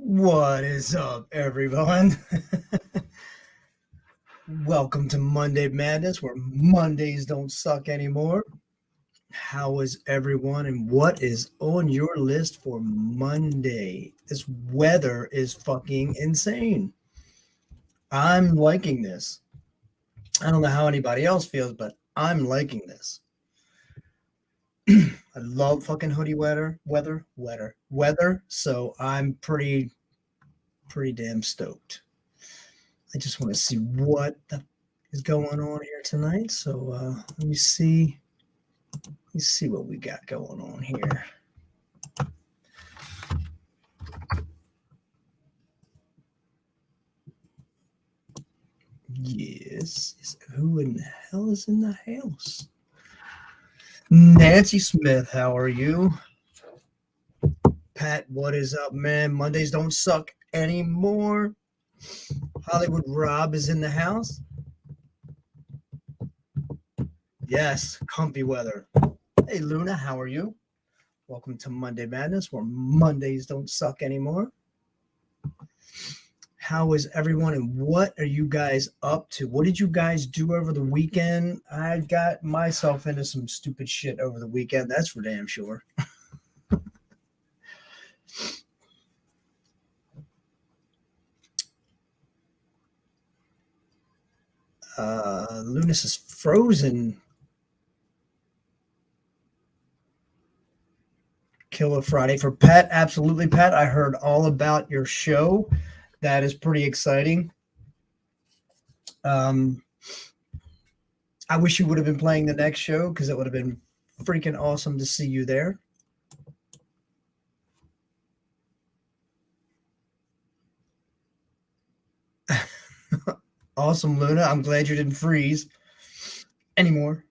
What is up, everyone? Welcome to Monday Madness, where Mondays don't suck anymore. How is everyone, and what is on your list for Monday? This weather is fucking insane. I'm liking this. I don't know how anybody else feels, but I'm liking this. I love fucking hoodie weather. So I'm pretty damn stoked. I just want to see what is going on here tonight. So let me see. Let's see what we got going on here. Yes. Who in the hell is in the house? Nancy Smith, how are you? Pat, what is up, man? Mondays don't suck anymore. Hollywood Rob is in the house. Yes, comfy weather. Hey, Luna, how are you? Welcome to Monday Madness, where Mondays don't suck anymore. How is everyone, and what are you guys up to? What did you guys do over the weekend? I got myself into some stupid shit over the weekend. That's for damn sure. Lunas is frozen. Killer Friday for Pat. Absolutely, Pat. I heard all about your show. That is pretty exciting. I wish you would have been playing the next show because it would have been freaking awesome to see you there. Awesome, Luna. I'm glad you didn't freeze anymore.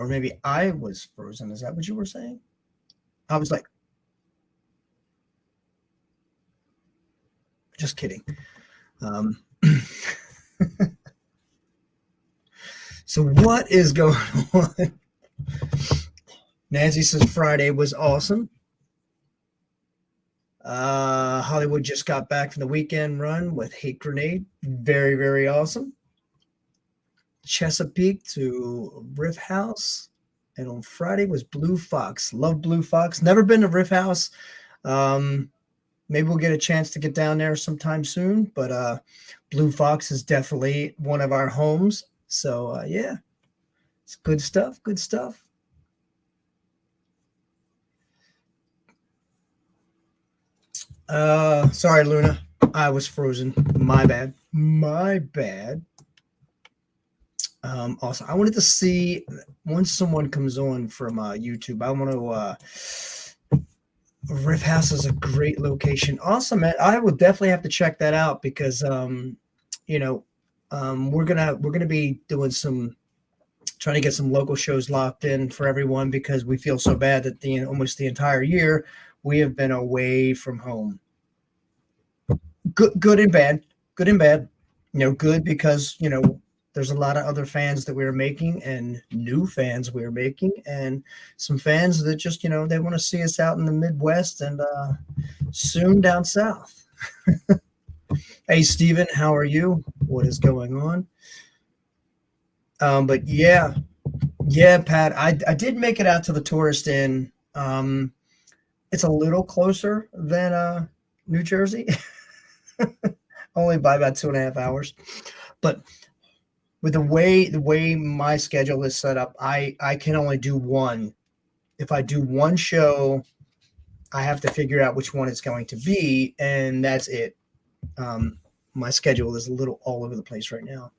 Or maybe I was frozen. Is that what you were saying? I was like, just kidding. So what is going on? Nancy says Friday was awesome. Hollywood just got back from the weekend run with Hate Grenade. Very, very awesome. Chesapeake to Riff House. And on Friday was Blue Fox. Love Blue Fox. Never been to Riff House. Maybe we'll get a chance to get down there sometime soon. But Blue Fox is definitely one of our homes. So, yeah. It's good stuff. Good stuff. Sorry, Luna. I was frozen. My bad. Also, I wanted to see once someone comes on from YouTube. I want to. Riff House is a great location. Awesome, man. I would definitely have to check that out because, we're gonna be doing trying to get some local shows locked in for everyone because we feel so bad that almost the entire year we have been away from home. Good and bad. Good because there's a lot of other fans that we were making and new fans we were making and some fans that just they want to see us out in the Midwest and soon down south. Hey, Steven, how are you? What is going on? But yeah, Pat, I did make it out to the Tourist Inn. It's a little closer than New Jersey, only by about 2.5 hours. But with the way my schedule is set up, I can only do one. If I do one show, I have to figure out which one it's going to be, and that's it. My schedule is a little all over the place right now.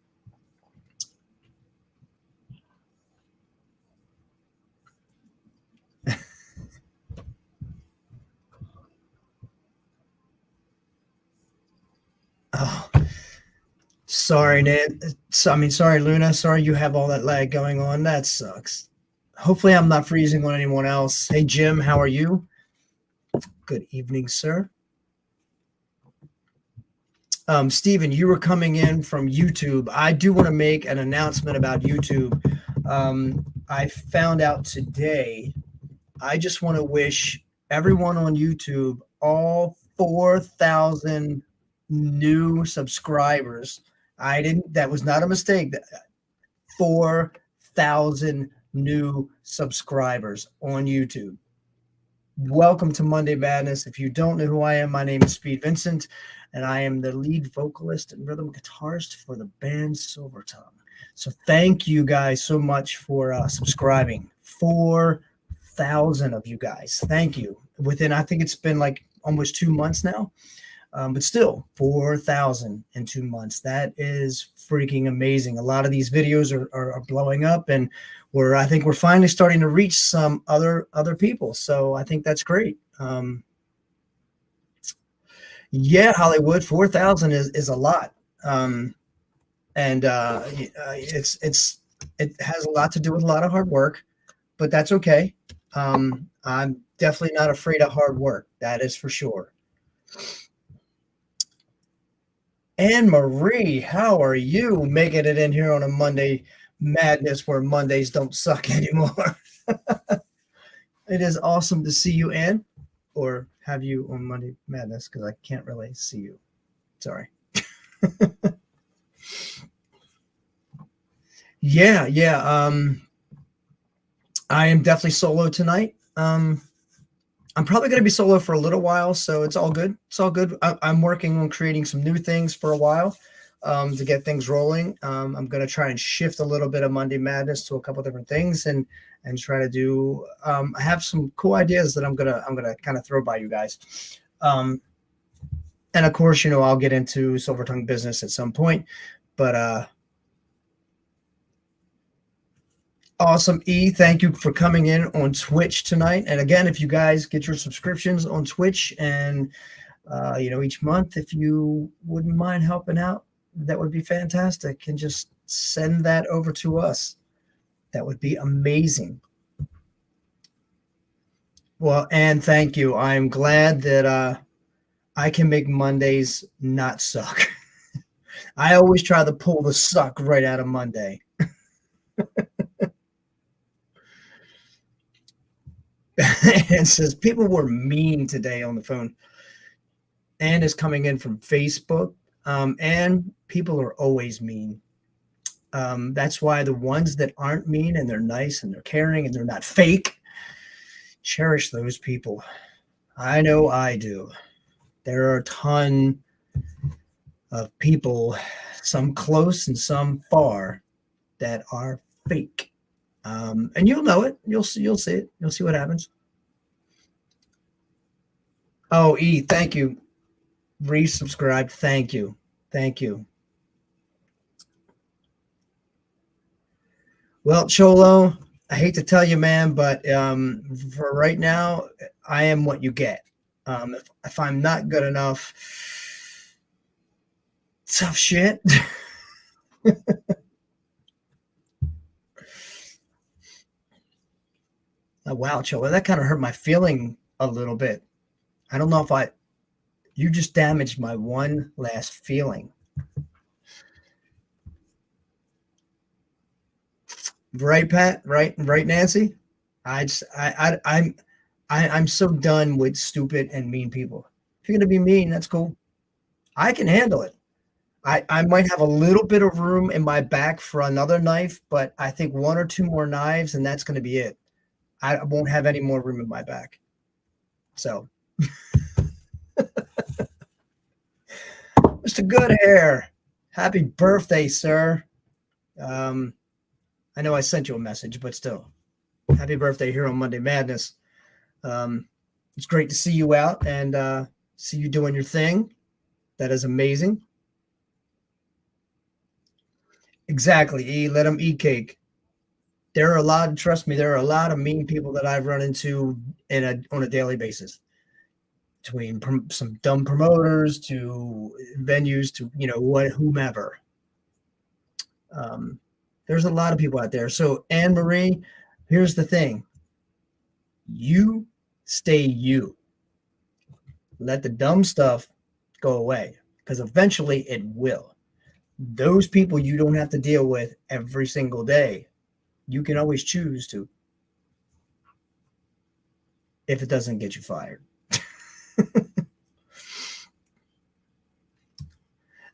Oh, sorry, Nan. Sorry, Luna. Sorry you have all that lag going on. That sucks. Hopefully, I'm not freezing on anyone else. Hey, Jim, how are you? Good evening, sir. Steven, you were coming in from YouTube. I do want to make an announcement about YouTube. I found out today. I just want to wish everyone on YouTube all 4,000 new subscribers. That was not a mistake. 4,000 new subscribers on YouTube. Welcome to Monday Madness. If you don't know who I am, my name is Speed Vincent, and I am the lead vocalist and rhythm guitarist for the band Silver Tongue. So thank you guys so much for subscribing. 4,000 of you guys. Thank you. Within, I think it's been like almost 2 months now. But still, 4,000 in 2 months. That is freaking amazing. A lot of these videos are blowing up, and I think we're finally starting to reach some other people. So I think that's great. Yeah, Hollywood, 4,000 is a lot. And it has a lot to do with a lot of hard work, but that's okay. I'm definitely not afraid of hard work. That is for sure. Anne Marie, how are you making it in here on a Monday Madness where Mondays don't suck anymore? It is awesome to see you, Anne, or have you on Monday Madness because I can't really see you. Sorry. Yeah. I am definitely solo tonight. I'm probably going to be solo for a little while, so it's all good. It's all good. I'm working on creating some new things for a while to get things rolling. I'm going to try and shift a little bit of Monday Madness to a couple different things and try to do. I have some cool ideas that I'm gonna kind of throw by you guys. And of course, I'll get into Silver Tongue business at some point, but awesome. E, thank you for coming in on Twitch tonight. And again, if you guys get your subscriptions on Twitch and, each month, if you wouldn't mind helping out, that would be fantastic. And just send that over to us. That would be amazing. Well, and thank you. I'm glad that I can make Mondays not suck. I always try to pull the suck right out of Monday. It says people were mean today on the phone. Anne is coming in from Facebook. And people are always mean. That's why the ones that aren't mean and they're nice and they're caring and they're not fake, cherish those people. I know I do. There are a ton of people, some close and some far, that are fake. And you'll know it. You'll see it. You'll see what happens. Oh, E, thank you. Resubscribe. Thank you. Thank you. Well, Cholo, I hate to tell you, man, but for right now, I am what you get. If I'm not good enough, tough shit. Oh, wow, Cholo, that kind of hurt my feeling a little bit. I don't know if you just damaged my one last feeling. Right, Pat? Right, Nancy? I'm so done with stupid and mean people. If you're gonna be mean, that's cool. I can handle it. I might have a little bit of room in my back for another knife, but I think 1 or 2 more knives, and that's gonna be it. I won't have any more room in my back. So, Mr. Goodhair, happy birthday, sir. I know I sent you a message, but still, happy birthday here on Monday Madness. It's great to see you out and see you doing your thing. That is amazing. Exactly. Let them eat cake. Trust me, there are a lot of mean people that I've run into on a daily basis. Between some dumb promoters to venues to, whomever. There's a lot of people out there. So, Anne Marie, here's the thing. You stay you. Let the dumb stuff go away because eventually it will. Those people you don't have to deal with every single day. You can always choose to, if it doesn't get you fired.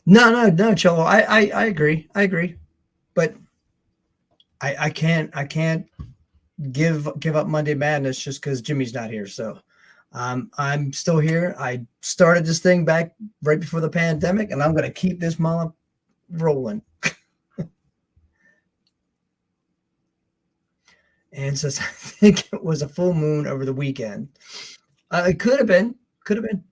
No, Cholo. I agree. I agree. But I can't give up Monday Madness just because Jimmy's not here. So I'm still here. I started this thing back right before the pandemic, and I'm gonna keep this mom rolling. And since I think it was a full moon over the weekend, it could have been. Could have been.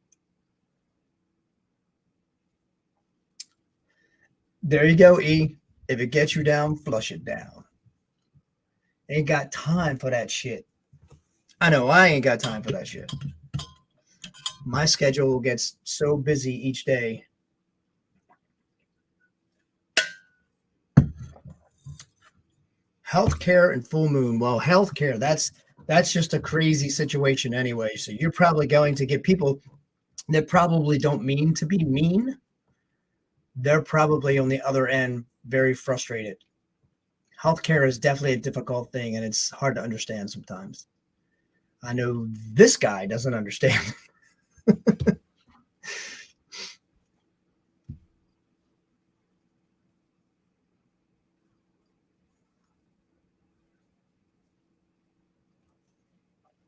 There you go, E. If it gets you down, flush it down. Ain't got time for that shit. I know I ain't got time for that shit. My schedule gets so busy each day. Healthcare and full moon. Well, healthcare, that's just a crazy situation anyway. So you're probably going to get people that probably don't mean to be mean. They're probably on the other end very frustrated. Healthcare is definitely a difficult thing and it's hard to understand sometimes. I know this guy doesn't understand.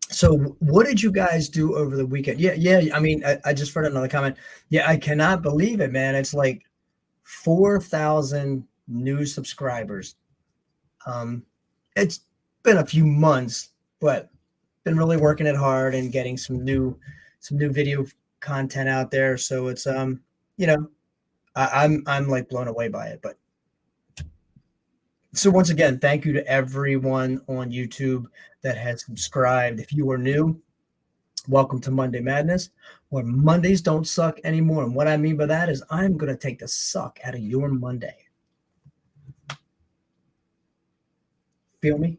So what did you guys do over the weekend? Yeah. I mean, I just read another comment. Yeah, I cannot believe it, man. It's like 4,000 new subscribers. Um, it's been a few months, but been really working it hard and getting some new video content out there. So it's you know, I'm like blown away by it. But so once again, thank you to everyone on YouTube that has subscribed. If you are new, welcome to Monday Madness, where Mondays don't suck anymore. And what I mean by that is I'm gonna take the suck out of your Monday. Feel me?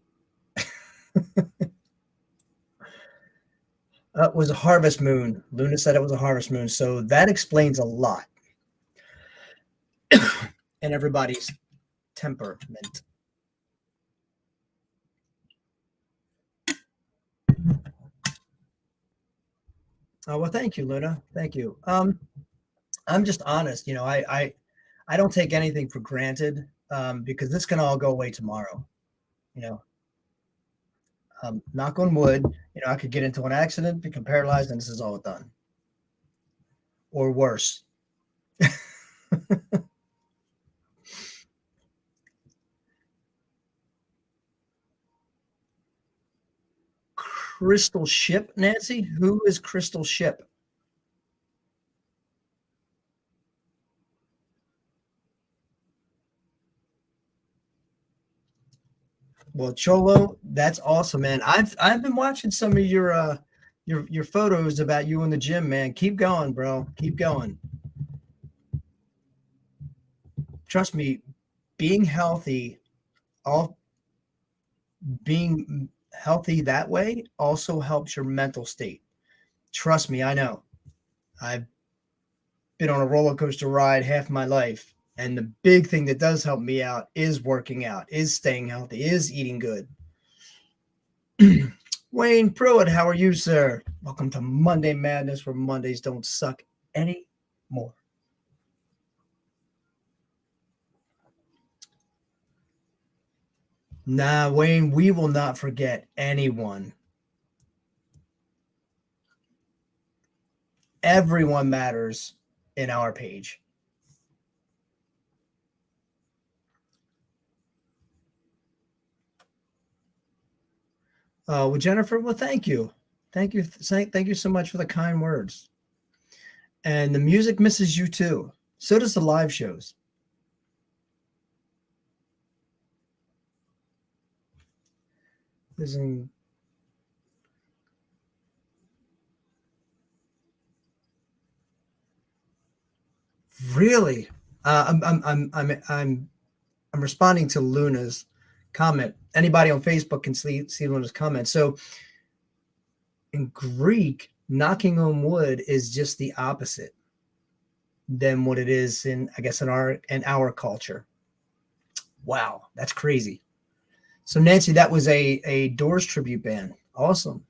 It was a harvest moon. Luna said it was a harvest moon. So that explains a lot in everybody's temperament. Oh, well, thank you, Luna. Thank you. I'm just honest. I don't take anything for granted because this can all go away tomorrow. You know, knock on wood. I could get into an accident, become paralyzed, and this is all done, or worse. Crystal Ship, Nancy. Who is Crystal Ship? Well, Cholo, that's awesome, man. I've been watching some of your photos about you in the gym, man. Keep going, bro. Keep going. Trust me, being healthy, all being healthy that way also helps your mental state. Trust me, I know. I've been on a roller coaster ride half my life. And the big thing that does help me out is working out, is staying healthy, is eating good. Wayne Pruitt, how are you, sir? Welcome to Monday Madness, where Mondays don't suck anymore. Nah, Wayne, we will not forget anyone. Everyone matters in our page. Well, Jennifer, well, thank you. Thank you so much for the kind words. And the music misses you too. So does the live shows. Isn't really? I'm responding to Luna's comment. Anybody on Facebook can see Luna's comment. So in Greek, knocking on wood is just the opposite than what it is in, I guess, in our culture. Wow, that's crazy. So Nancy, that was a Doors tribute band. Awesome.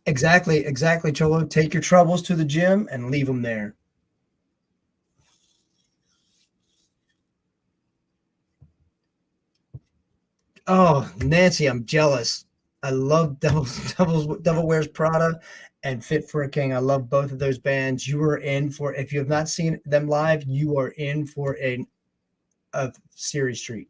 Exactly, exactly, Cholo. Take your troubles to the gym and leave them there. Oh, Nancy, I'm jealous. I love Devil Wears Prada and Fit for a King. I love both of those bands. You are in for, if you have not seen them live, you are in for a series treat.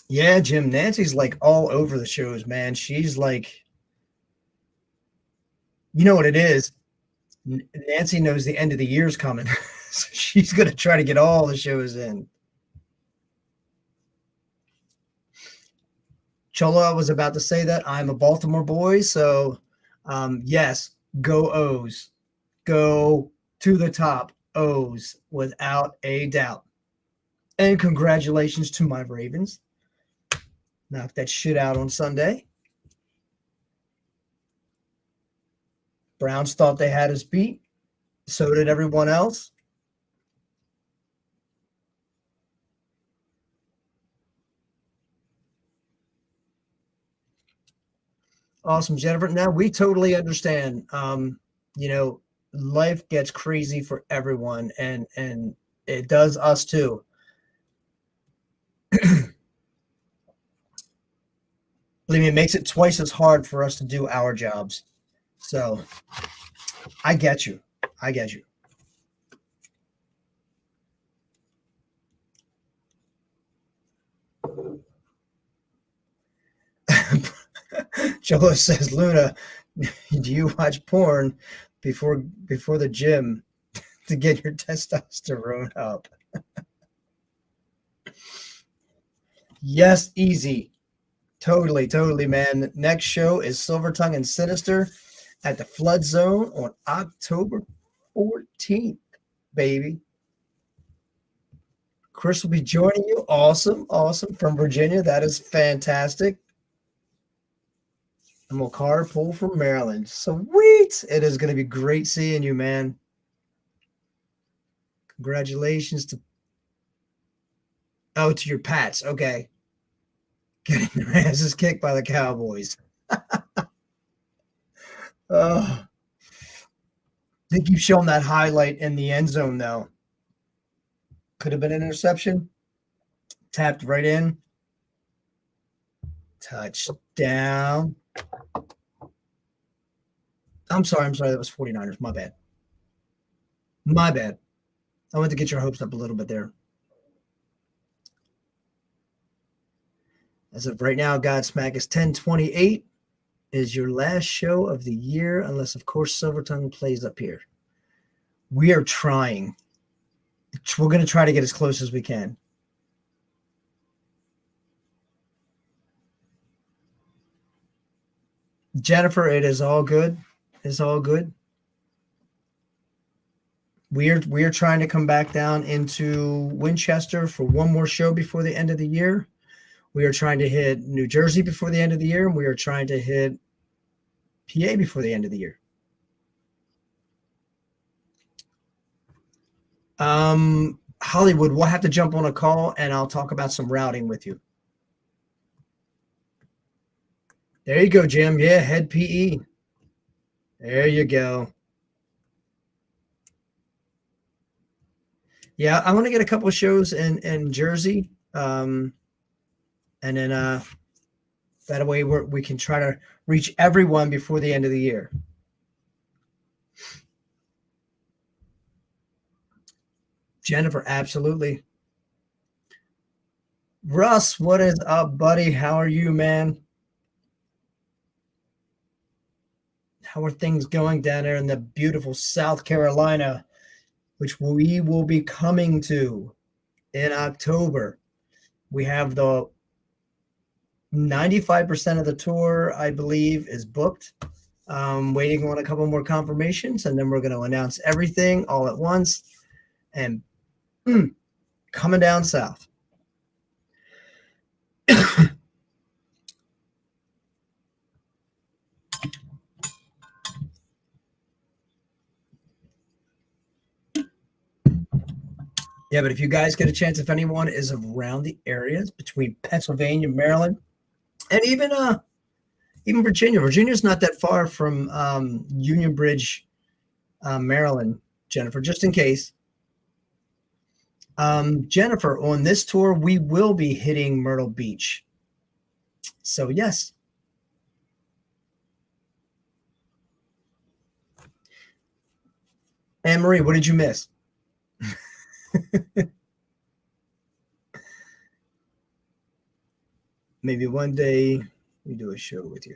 Yeah, Jim, Nancy's like all over the shows, man. She's like, you know what it is. Nancy knows the end of the year's coming. So she's going to try to get all the shows in. Chola was about to say that I'm a Baltimore boy. So, yes, go O's. Go to the top. O's without a doubt. And congratulations to my Ravens. Knocked that shit out on Sunday. Browns thought they had us beat. So did everyone else. Awesome, Jennifer. Now we totally understand. You know, life gets crazy for everyone, and it does us too. Believe me, it makes it twice as hard for us to do our jobs. So I get you. I get you. Joe says, Luna, do you watch porn before the gym to get your testosterone up? Yes, easy. Totally, totally, man. Next show is Silver Tongue and Sinister at the Flood Zone on October 14th, baby. Chris will be joining you. Awesome, awesome. From Virginia. That is fantastic. And we'll carpool from Maryland. Sweet. It is going to be great seeing you, man. Congratulations to your Pats. Okay. Getting their asses kicked by the Cowboys. Oh, they keep showing that highlight in the end zone, though. Could have been an interception. Tapped right in. Touchdown. I'm sorry. That was 49ers. My bad. My bad. I went to get your hopes up a little bit there. As of right now, Godsmack is 1028. Is your last show of the year, unless, of course, Silver Tongue plays up here. We are trying. We're going to try to get as close as we can. Jennifer, it is all good. It's all good. We are trying to come back down into Winchester for one more show before the end of the year. We are trying to hit New Jersey before the end of the year, and we are trying to hit PA before the end of the year. Hollywood, we'll have to jump on a call, and I'll talk about some routing with you. There you go, Jim. Yeah, head PE. There you go. Yeah, I want to get a couple of shows in Jersey, and then that way we can try to reach everyone before the end of the year. Jennifer, absolutely. Russ, what is up, buddy? How are you, man? How are things going down there in the beautiful South Carolina, which we will be coming to in October? We have the 95% of the tour, I believe, is booked. Waiting on a couple more confirmations, and then we're going to announce everything all at once and coming down south. Yeah, but if you guys get a chance, if anyone is around the areas between Pennsylvania, Maryland, and even Virginia. Virginia's not that far from Union Bridge, Maryland, Jennifer, just in case. Jennifer, on this tour, we will be hitting Myrtle Beach. So, yes. Anne Marie, what did you miss? Maybe one day we do a show with you.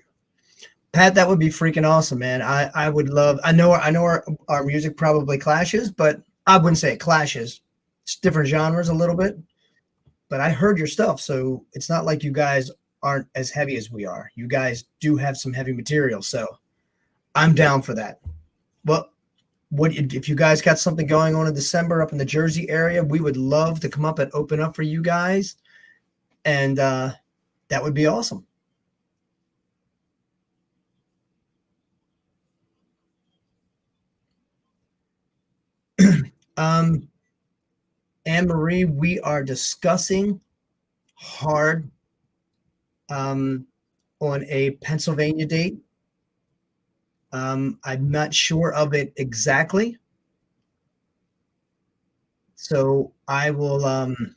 Pat, that would be freaking awesome, man. I would love. I know our music probably clashes, but I wouldn't say it clashes. It's different genres a little bit, but I heard your stuff, so it's not like you guys aren't as heavy as we are. You guys do have some heavy material, so I'm down for that. Well, what if you guys got something going on in December up in the Jersey area? We would love to come up and open up for you guys, and that would be awesome. Um, Anne Marie, we are discussing hard um, on a Pennsylvania date. I'm not sure of it exactly, so I will. I'm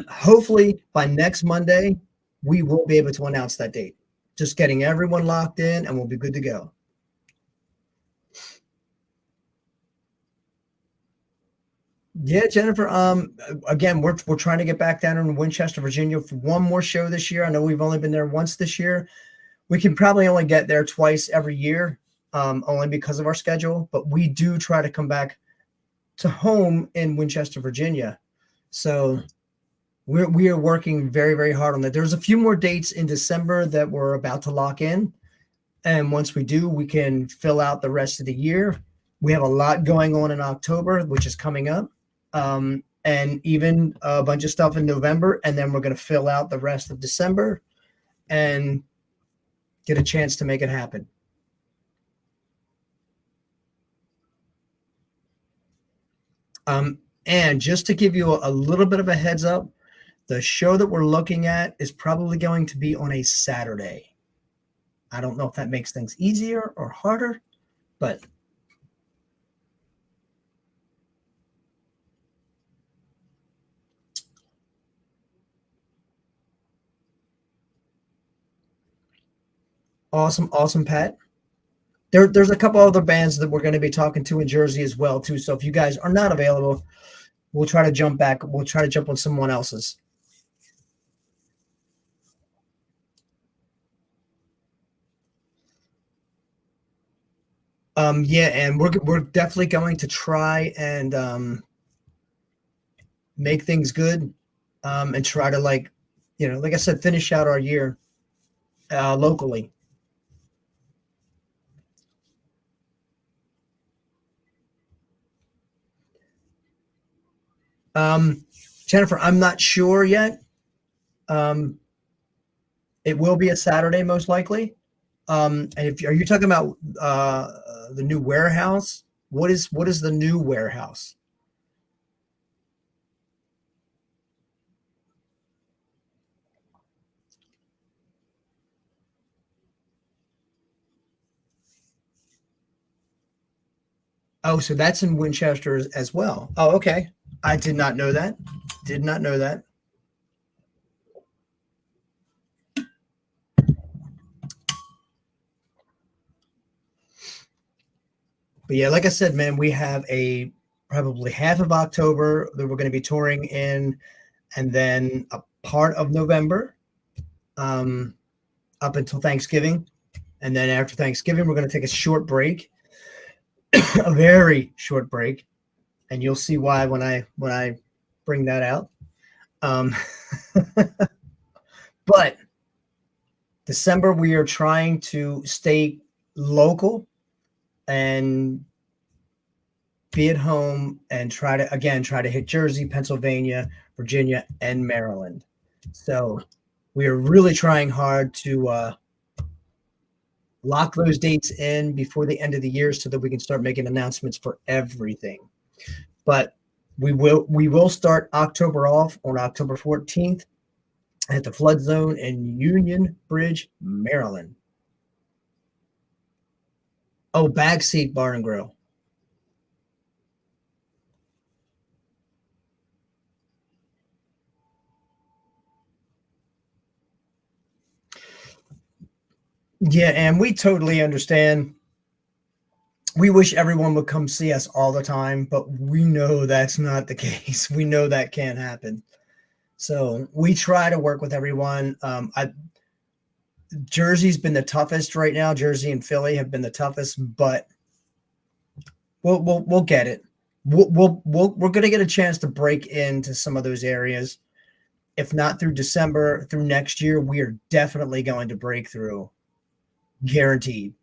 hopefully by next Monday we will be able to announce that date. Just getting everyone locked in, and we'll be good to go. Yeah, Jennifer. Again, we're trying to get back down in Winchester, Virginia, for one more show this year. I know we've only been there once this year. We can probably only get there twice every year, only because of our schedule. But we do try to come back to home in Winchester, Virginia. So we are working very, very hard on that. There's a few more dates in December that we're about to lock in. And once we do, we can fill out the rest of the year. We have a lot going on in October, which is coming up, and even a bunch of stuff in November. And then we're going to fill out the rest of December and get a chance to make it happen. And just to give you a little bit of a heads up, the show that we're looking at is probably going to be on a Saturday. I don't know if that makes things easier or harder, but awesome, awesome, Pat. There's a couple other bands that we're going to be talking to in Jersey as well, too. So if you guys are not available, we'll try to jump back. We'll try to jump on someone else's. Yeah, and we're definitely going to try and make things good, and try to like I said, finish out our year locally. Um, Jennifer, I'm not sure yet. Um, it will be a Saturday most likely. And if are you talking about the new warehouse? What is the new warehouse? Oh, so that's in Winchester as well. Oh, okay. I did not know that. Did not know that. But yeah, like I said, man, we have a probably half of October that we're going to be touring in, and then a part of November, um, up until Thanksgiving, and then after Thanksgiving, we're going to take a short break, a very short break, and you'll see why when I bring that out. Um, but December, we are trying to stay local and be at home and try to hit Jersey, Pennsylvania, Virginia, and Maryland. So we are really trying hard to lock those dates in before the end of the year so that we can start making announcements for everything. But We will start October off on October 14th at the Flood Zone in Union Bridge, Maryland. Oh, Backseat Bar and Grill. Yeah, and we totally understand. We wish everyone would come see us all the time, but we know that's not the case. We know that can't happen. So we try to work with everyone. Jersey's been the toughest right now. Jersey and Philly have been the toughest, but we'll get it. We're going to get a chance to break into some of those areas. If not through December, through next year, we are definitely going to break through. Guaranteed.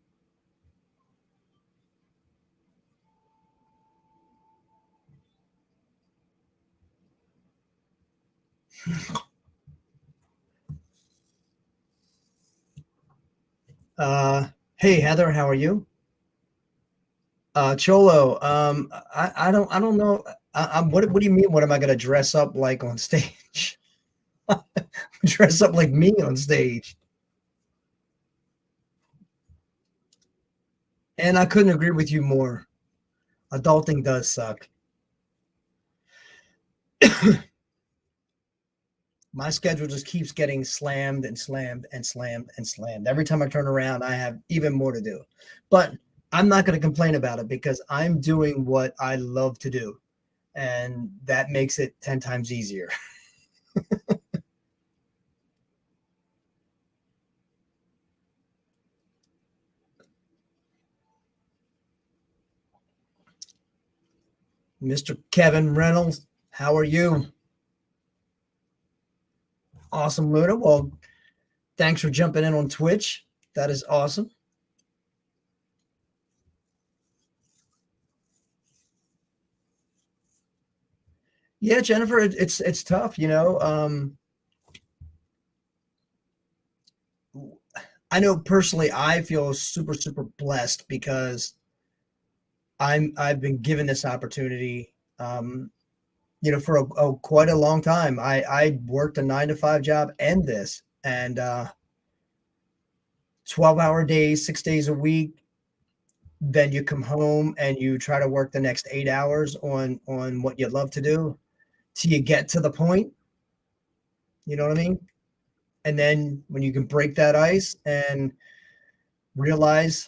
Hey Heather, how are you? Cholo, I don't know. What do you mean? What am I going to dress up like on stage? Dress up like me on stage? And I couldn't agree with you more. Adulting does suck. My schedule just keeps getting slammed and slammed and slammed and slammed. Every time I turn around, I have even more to do. But I'm not going to complain about it because I'm doing what I love to do. And that makes it 10 times easier. Mr. Kevin Reynolds, how are you? Awesome, Luna. Well, thanks for jumping in on Twitch. That is awesome. Yeah, Jennifer, it's tough, you know. I know personally I feel super super blessed because I've been given this opportunity for quite a long time. I worked a 9 to 5 job and this and 12-hour days, 6 days a week. Then you come home and you try to work the next 8 hours on what you love to do till you get to the point. You know what I mean? And then when you can break that ice and realize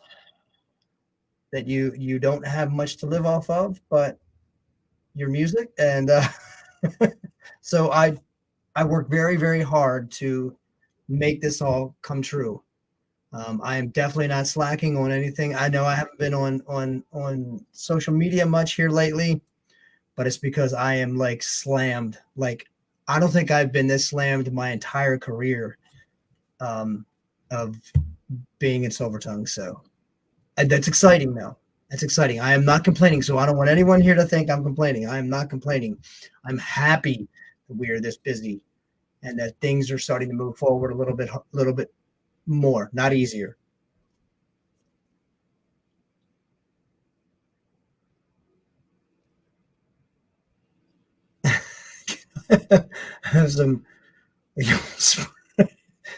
that you don't have much to live off of, but your music. And so I work very very hard to make this all come true. I am definitely not slacking on anything. I know I haven't been on social media much here lately, but it's because I am like slammed. Like I don't think I've been this slammed my entire career um, of being in Silver Tongue. So and that's exciting now. That's exciting. I am not complaining. So I don't want anyone here to think I'm complaining. I am not complaining. I'm happy that we are this busy and that things are starting to move forward a little bit more, not easier. Have some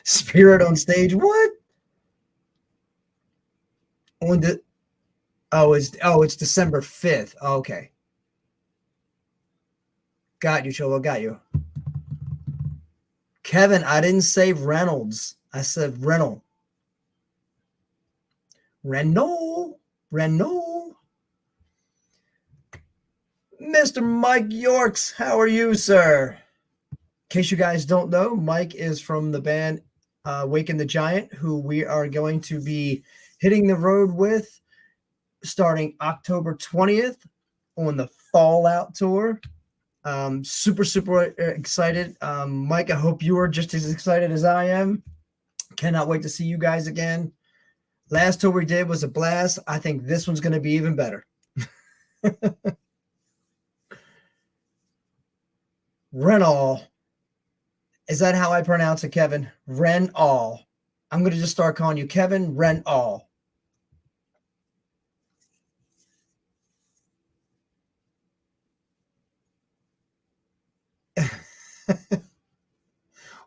spirit on stage. What? On the it's December 5th. Okay. Got you, Cholo. Got you. Kevin, I didn't say Reynolds. I said Reynolds. Renault. Renault. Mr. Mike Yorks, how are you, sir? In case you guys don't know, Mike is from the band Waken the Giant, who we are going to be hitting the road with starting October 20th on the Fallout Tour. Super, super excited. Mike, I hope you are just as excited as I am. Cannot wait to see you guys again. Last tour we did was a blast. I think this one's going to be even better. Renall. Is that how I pronounce it, Kevin? Renall. I'm going to just start calling you Kevin Renall.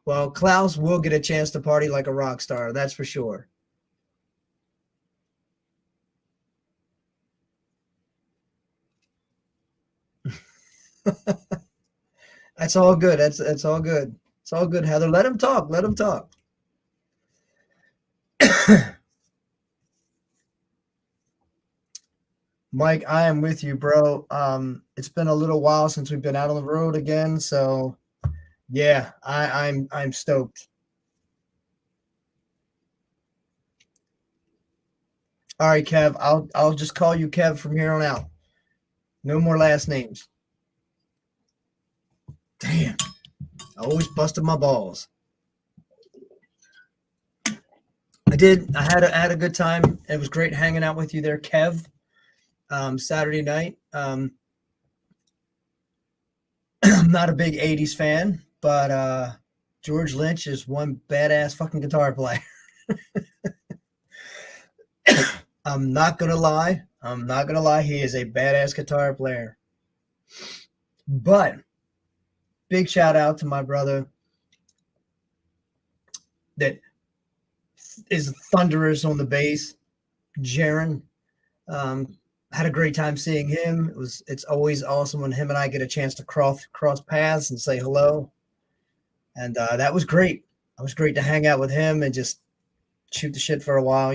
Well, Klaus will get a chance to party like a rock star. That's for sure. That's all good. That's all good. It's all good, Heather. Let him talk. Let him talk. Mike, I am with you, bro. It's been a little while since we've been out on the road again, so yeah, I'm stoked. All right, Kev. I'll just call you Kev from here on out. No more last names. Damn, I always busted my balls. I did. I had a good time. It was great hanging out with you there, Kev. Saturday night. I'm not a big '80s fan, but George Lynch is one badass fucking guitar player. I'm not gonna lie. I'm not gonna lie. He is a badass guitar player. But big shout out to my brother that is thunderous on the bass, Jaron. Um, had a great time seeing him. It's always awesome when him and I get a chance to cross paths and say hello. And that was great. It was great to hang out with him and just shoot the shit for a while.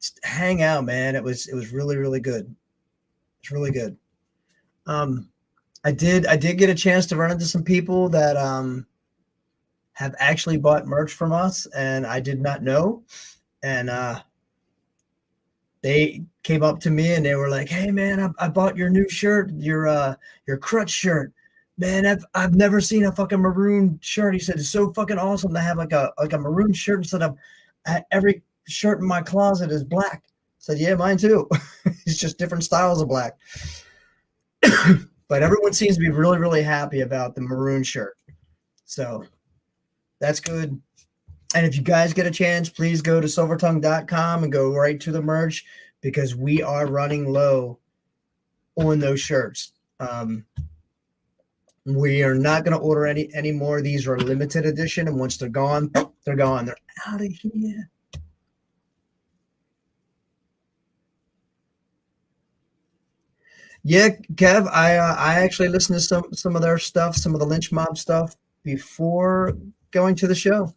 Just hang out, man. It was really really good. It's really good. Um, I did get a chance to run into some people that have actually bought merch from us, and I did not know. And they came up to me and they were like, "Hey, man, I bought your new shirt, your crutch shirt. Man, I've never seen a fucking maroon shirt." He said it's so fucking awesome to have like a maroon shirt instead of every shirt in my closet is black. I said, "Yeah, mine too. It's just different styles of black." But everyone seems to be really, really happy about the maroon shirt. So that's good. And if you guys get a chance, please go to silvertongue.com and go right to the merch because we are running low on those shirts. We are not going to order any more. These are limited edition, and once they're gone, they're gone. They're out of here. Yeah, Kev, I actually listened to some of their stuff, some of the Lynch Mob stuff before going to the show.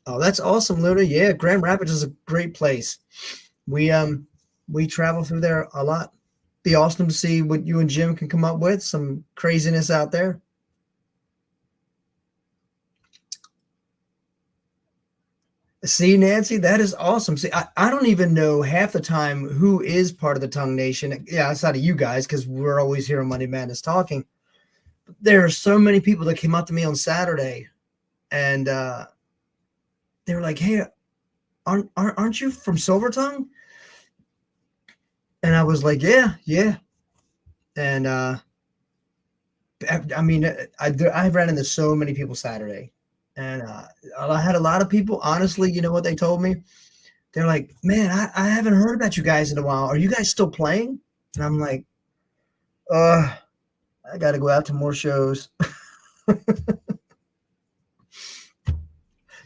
Oh, that's awesome, Luna. Yeah, Grand Rapids is a great place. We um we travel through there a lot. Be awesome to see what you and Jim can come up with. Some craziness out there. See, Nancy, that is awesome. See, I don't even know half the time who is part of the Tongue Nation. Yeah, outside of you guys, because we're always here on Monday Madness talking. There are so many people that came up to me on Saturday, and they were like, "Hey, aren't you from Silver Tongue?" And I was like, "Yeah, yeah." And I mean, I ran into so many people Saturday, and I had a lot of people. Honestly, you know what they told me? They're like, "Man, I haven't heard about you guys in a while. Are you guys still playing?" And I'm like, "Uh, I got to go out to more shows."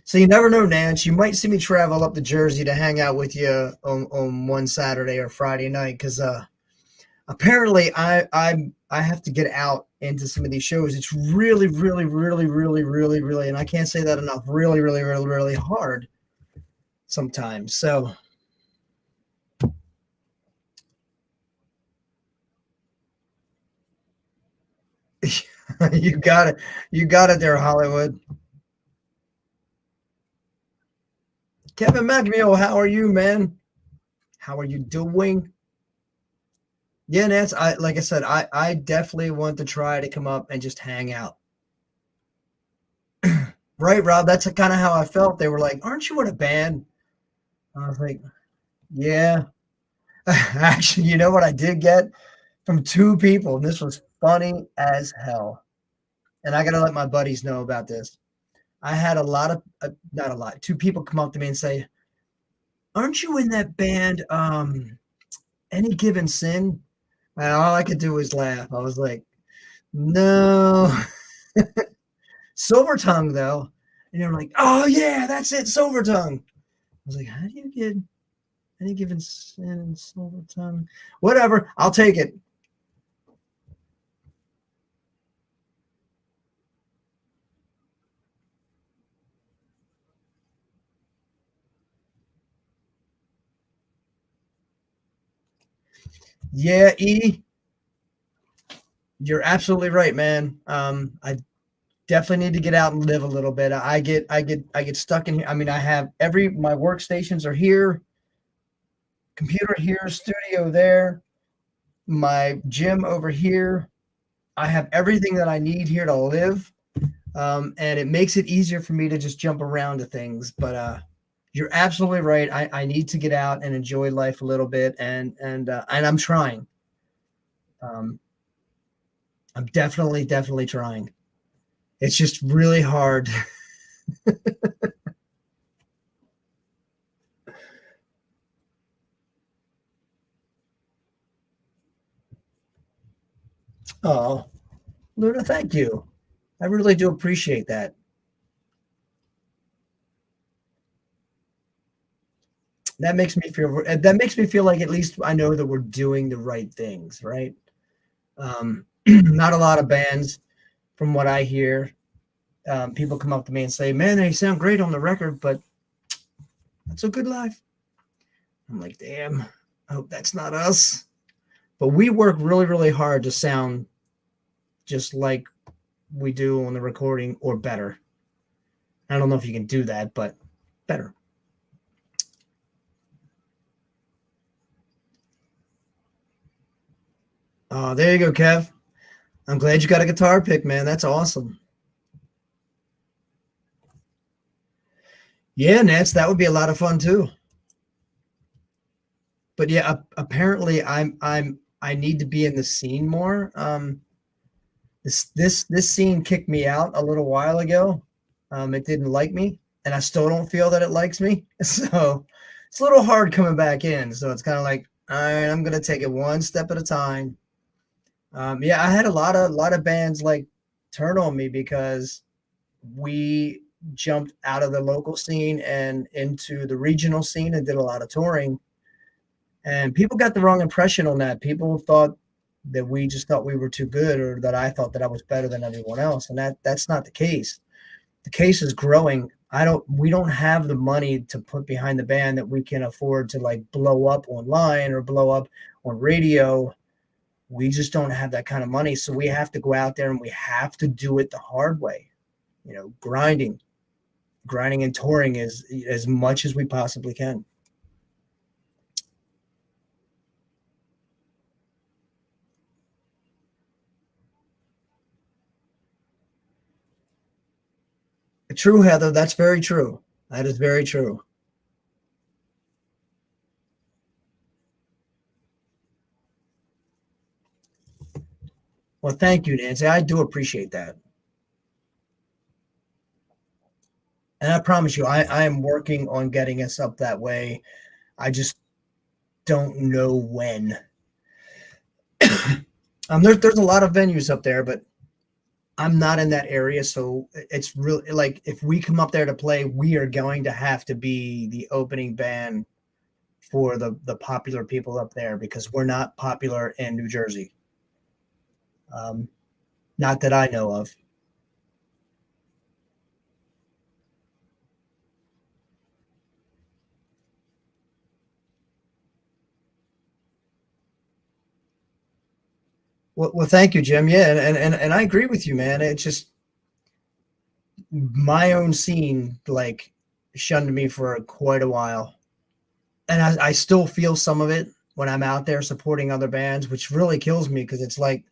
So you never know, Nance. You might see me travel up to Jersey to hang out with you on one Saturday or Friday night because apparently I have to get out into some of these shows. It's really, really, really, really, really, really, and I can't say that enough. Really, really, really, really hard sometimes. So you got it. You got it there, Hollywood. Kevin McNeil, how are you, man? How are you doing? Yeah, Nance. I like I said, I definitely want to try to come up and just hang out. Right, Rob? That's kind of how I felt. They were like, "Aren't you in a band?" I was like, "Yeah." Actually, you know what I did get from two people, and this was funny as hell. And I got to let my buddies know about this. I had a lot of, not a lot, two people come up to me and say, Aren't you in that band, Any Given Sin? And all I could do was laugh. I was like, no. Silver Tongue, though. And you're like, oh, yeah, that's it, Silver Tongue. I was like, how do you get Any Given Sin and Silver Tongue? Whatever, I'll take it. Yeah, E, you're absolutely right, man. I definitely need to get out and live a little bit. I get stuck in here. I mean, I have my workstations are here, computer here, studio there, my gym over here. I have everything that I need here to live, and it makes it easier for me to just jump around to things. But you're absolutely right. I need to get out and enjoy life a little bit, and I'm trying. Um, I'm definitely trying. It's just really hard. Oh, Luna, thank you. I really do appreciate that. That makes me feel like at least I know that we're doing the right things, right? Not a lot of bands, from what I hear, people come up to me and say, "Man, they sound great on the record, but that's a good live." I'm like, "Damn, I hope that's not us." But we work really hard to sound just like we do on the recording or better. I don't know if you can do that, but better. Oh, there you go, Kev. I'm glad you got a guitar pick, man. That's awesome. Yeah, Nance, that would be a lot of fun too. But yeah, apparently I need to be in the scene more. This scene kicked me out a little while ago. It didn't like me, and I still don't feel that it likes me. So it's a little hard coming back in. So it's kind of like, all right, I'm gonna take it one step at a time. Yeah, I had a lot of bands like turn on me because we jumped out of the local scene and into the regional scene and did a lot of touring. And people got the wrong impression on that. People thought that we just thought we were too good, or that I thought that I was better than everyone else. And that's not the case. The case is growing. We don't have the money to put behind the band that we can afford to like blow up online or blow up on radio. We just don't have that kind of money. So we have to go out there and we have to do it the hard way. Grinding and touring is as much as we possibly can. True, Heather. That's very true. That is very true. Well, thank you, Nancy. I do appreciate that. And I promise you, I am working on getting us up that way. I just don't know when. There's a lot of venues up there, but I'm not in that area. So it's really like if we come up there to play, we are going to have to be the opening band for the popular people up there because we're not popular in New Jersey. Um, Not that I know of. Well, thank you, Jim. Yeah, and I agree with you, man. It's just my own scene like shunned me for quite a while, and I still feel some of it when I'm out there supporting other bands, which really kills me because it's like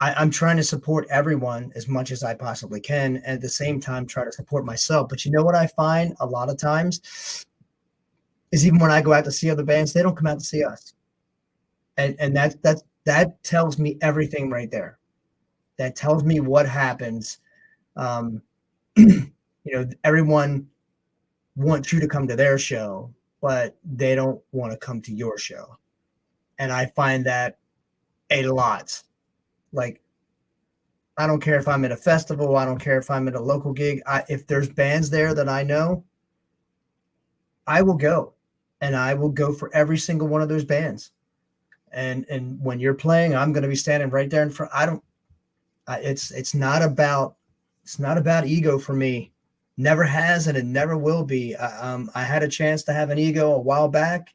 I'm trying to support everyone as much as I possibly can, and at the same time try to support myself. But you know what I find a lot of times is even when I go out to see other bands, they don't come out to see us, and that tells me everything right there. That tells me what happens. Um, everyone. want you to come to their show, but they don't want to come to your show. And I find that a lot. Like, I don't care if I'm at a festival, I don't care if I'm at a local gig. If there's bands there that I know, I will go, and I will go for every single one of those bands. And when you're playing, I'm going to be standing right there in front. I don't. It's not about ego for me. Never has, and it never will be. I had a chance to have an ego a while back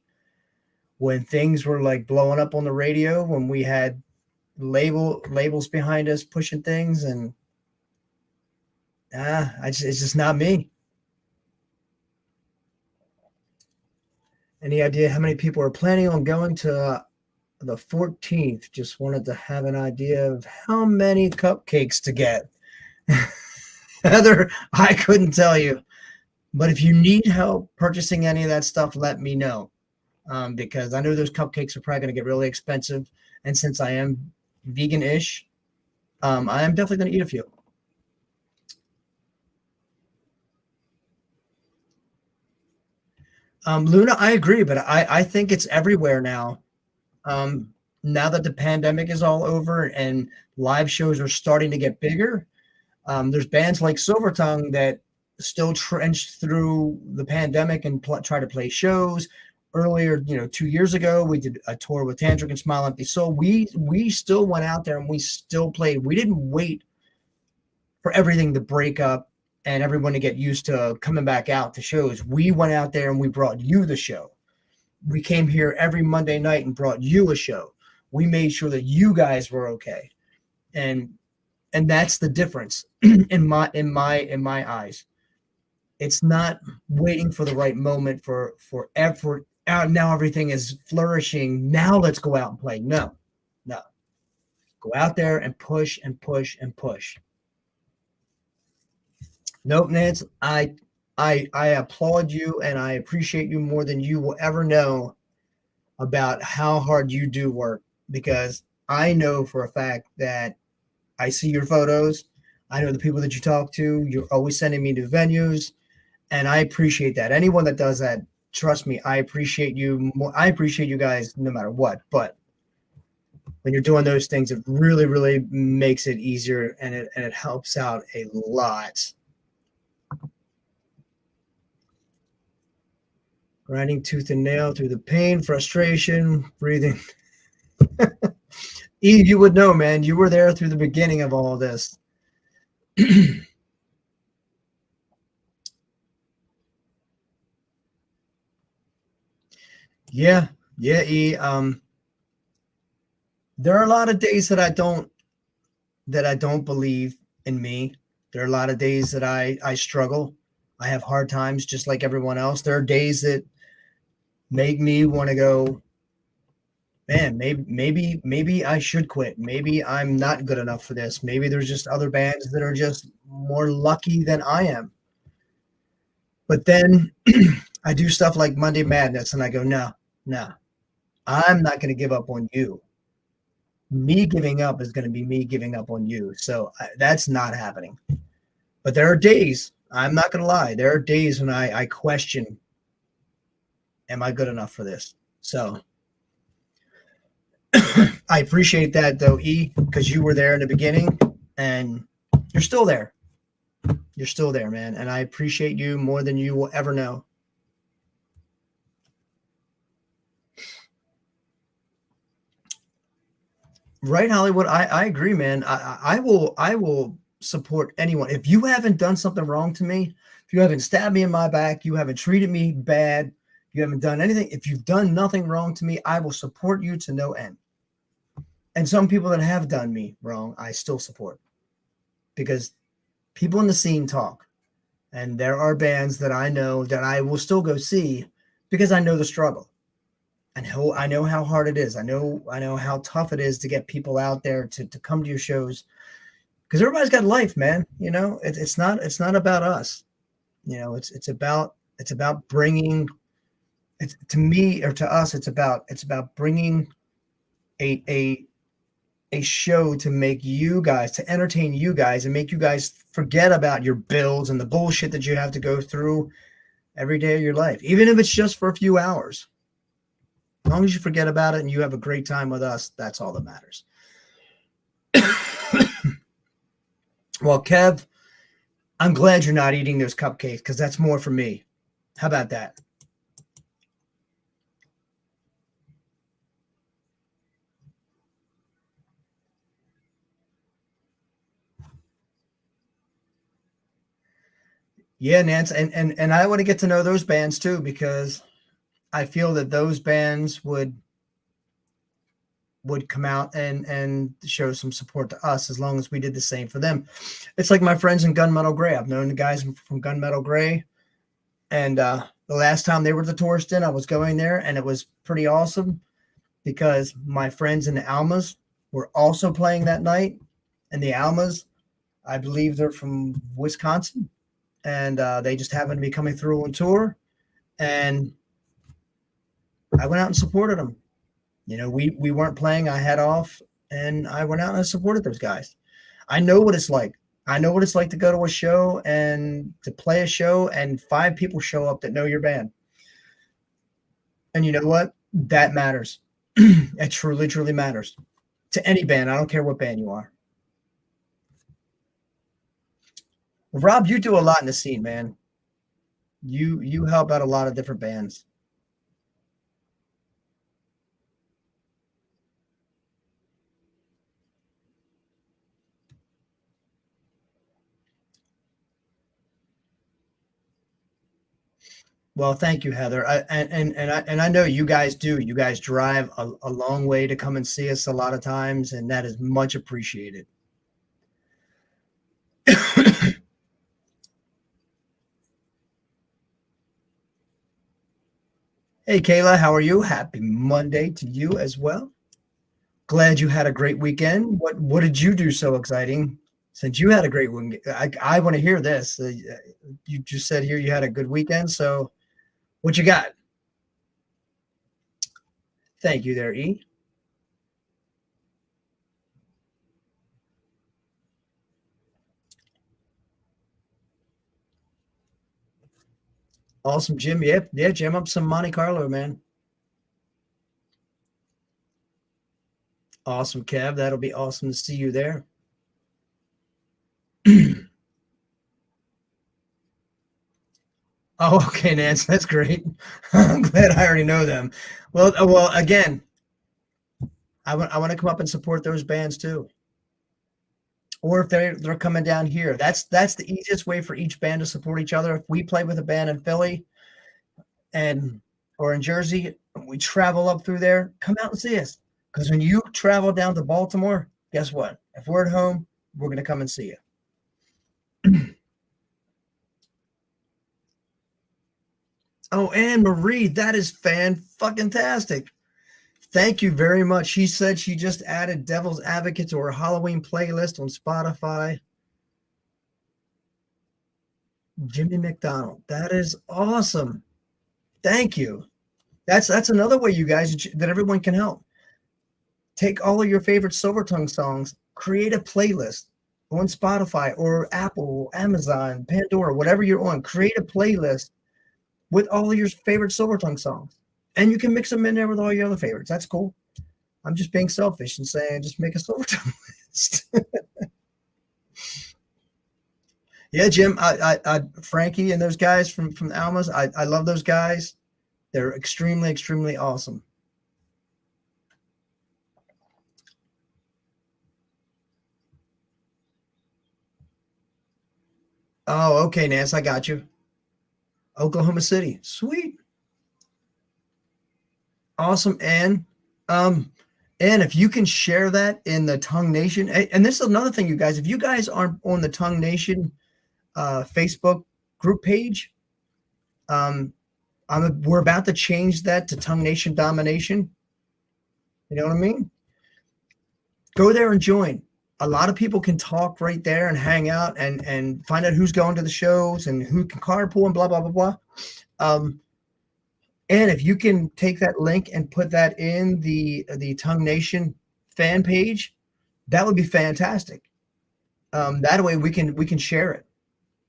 when things were like blowing up on the radio, when we had labels behind us pushing things, and it's just not me. Any idea how many people are planning on going to the 14th? Just wanted to have an idea of how many cupcakes to get. Heather, I couldn't tell you. But if you need help purchasing any of that stuff, let me know. Because I know those cupcakes are probably going to get really expensive. And since I am vegan-ish, I am definitely going to eat a few. Luna, I agree, but I think it's everywhere now. Now that the pandemic is all over and live shows are starting to get bigger, there's bands like Silvertongue that still trench through the pandemic and try to play shows. Earlier, 2 years ago, we did a tour with Tantric and Smile Empty Soul. We still went out there and we still played. We didn't wait for everything to break up and everyone to get used to coming back out to shows. We went out there and we brought you the show. We came here every Monday night and brought you a show. We made sure that you guys were okay. And that's the difference in my eyes. It's not waiting for the right moment for effort. Now everything is flourishing. Now let's go out and play. No. Go out there and push and push and push. Nope, Nance. I applaud you and I appreciate you more than you will ever know about how hard you do work, because I know for a fact that I see your photos. I know the people that you talk to. You're always sending me to venues, and I appreciate that. Anyone that does that, trust me, I appreciate you more. I appreciate you guys no matter what. But when you're doing those things, it really, really makes it easier, and it helps out a lot. Grinding tooth and nail through the pain, frustration, breathing. Eve, you would know, man. You were there through the beginning of all of this. Yeah, E. There are a lot of days that I don't believe in me. There are a lot of days that I struggle. I have hard times just like everyone else. There are days that make me want to go, man, maybe I should quit. Maybe I'm not good enough for this. Maybe there's just other bands that are just more lucky than I am. But then I do stuff like Monday Madness and I go, no, I'm not going to give up on you. Me giving up is going to be me giving up on you. So that's not happening. But there are days, I'm not going to lie, there are days when I question, am I good enough for this? So I appreciate that, though, E, because you were there in the beginning and you're still there. You're still there, man. And I appreciate you more than you will ever know. Right, Hollywood. I agree, man. I will support anyone. If you haven't done something wrong to me, if you haven't stabbed me in my back, you haven't treated me bad, you haven't done anything, if you've done nothing wrong to me, I will support you to no end. And some people that have done me wrong, I still support, because people in the scene talk. And there are bands that I know that I will still go see because I know the struggle. And I know how hard it is. I know how tough it is to get people out there to come to your shows, because everybody's got life, man. It's not about us. It's about bringing it to me, or to us. It's about bringing a show to make you guys, to entertain you guys and make you guys forget about your bills and the bullshit that you have to go through. every day of your life, even if it's just for a few hours. As long as you forget about it and you have a great time with us, that's all that matters. Well, Kev, I'm glad you're not eating those cupcakes because that's more for me. How about that? Yeah, Nance, and I want to get to know those bands too because I feel that those bands would come out and show some support to us as long as we did the same for them. It's like my friends in Gunmetal Gray. I've known the guys from Gunmetal Gray, and the last time they were at the Tourist Inn, I was going there, and it was pretty awesome because my friends in the Almas were also playing that night, and the Almas, I believe they're from Wisconsin, and they just happened to be coming through on tour, and I went out and supported them. You know, we weren't playing. I had off, and I went out and I supported those guys. I know what it's like. I know what it's like to go to a show and to play a show, and 5 people show up that know your band. And you know what? That matters. It truly, truly matters to any band. I don't care what band you are. Rob, you do a lot in the scene, man. You help out a lot of different bands. Well, thank you, Heather. And I know you guys do. You guys drive a long way to come and see us a lot of times, and that is much appreciated. Hey, Kayla, how are you? Happy Monday to you as well. Glad you had a great weekend. What did you do so exciting? Since you had a great one, I want to hear this. You just said here you had a good weekend. So what you got? Thank you there, E. Awesome, Jim. Yep, yeah, Jim up some Monte Carlo, man. Awesome, Kev. That'll be awesome to see you there. Oh, okay, Nance. That's great. I'm glad I already know them. Well, again, I want to come up and support those bands too. Or if they're coming down here, that's the easiest way for each band to support each other. If we play with a band in Philly and or in Jersey, we travel up through there, come out and see us. Because when you travel down to Baltimore, guess what? If we're at home, we're gonna come and see you. Oh, Anne Marie, that is fan fucking tastic. Thank you very much. She said she just added Devil's Advocate to her Halloween playlist on Spotify. Jimmy McDonald. That is awesome. Thank you. That's another way you guys that everyone can help. Take all of your favorite Silvertongue songs, create a playlist on Spotify or Apple, Amazon, Pandora, whatever you're on. Create a playlist with all of your favorite Silvertongue songs. And you can mix them in there with all your other favorites. That's cool. I'm just being selfish and saying just make a Silvertongue list. Yeah, Jim, Frankie and those guys from the Almas, I love those guys. They're extremely, extremely awesome. Oh, okay, Nance, I got you. Oklahoma City, sweet, awesome, um, and if you can share that in the Tongue Nation, and this is another thing, you guys, if you guys aren't on the Tongue Nation Facebook group page, um, we're about to change that to Tongue Nation Domination. You know what I mean? Go there and join. A lot of people can talk right there and hang out and find out who's going to the shows and who can carpool and blah blah blah blah. Um, and if you can take that link and put that in the Tongue Nation fan page, that would be fantastic. That way we can share it.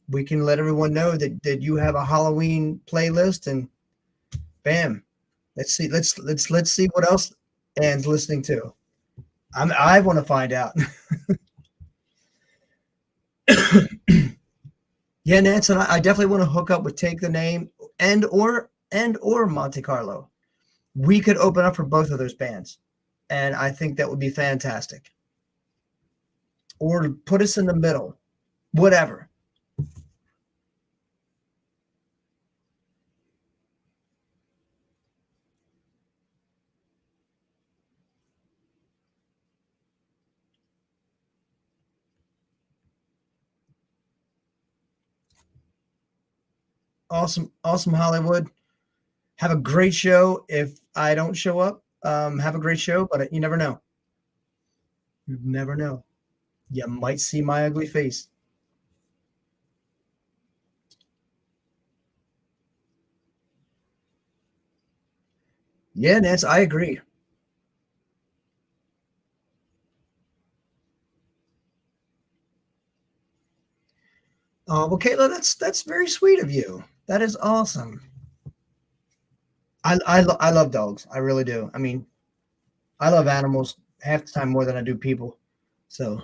we can let everyone know that you have a Halloween playlist, and bam, let's see what else Anne's listening to. I want to find out. Yeah, Nance, and I definitely want to hook up with Take the Name and or Monte Carlo. We could open up for both of those bands, and I think that would be fantastic. Or put us in the middle, whatever. Awesome, awesome, Hollywood. Have a great show. If I don't show up, have a great show, but you never know. You never know. You might see my ugly face. Yeah, Nance, I agree. Well, Kayla, that's very sweet of you. That is awesome. I love dogs. I really do. I mean, I love animals half the time more than I do people. So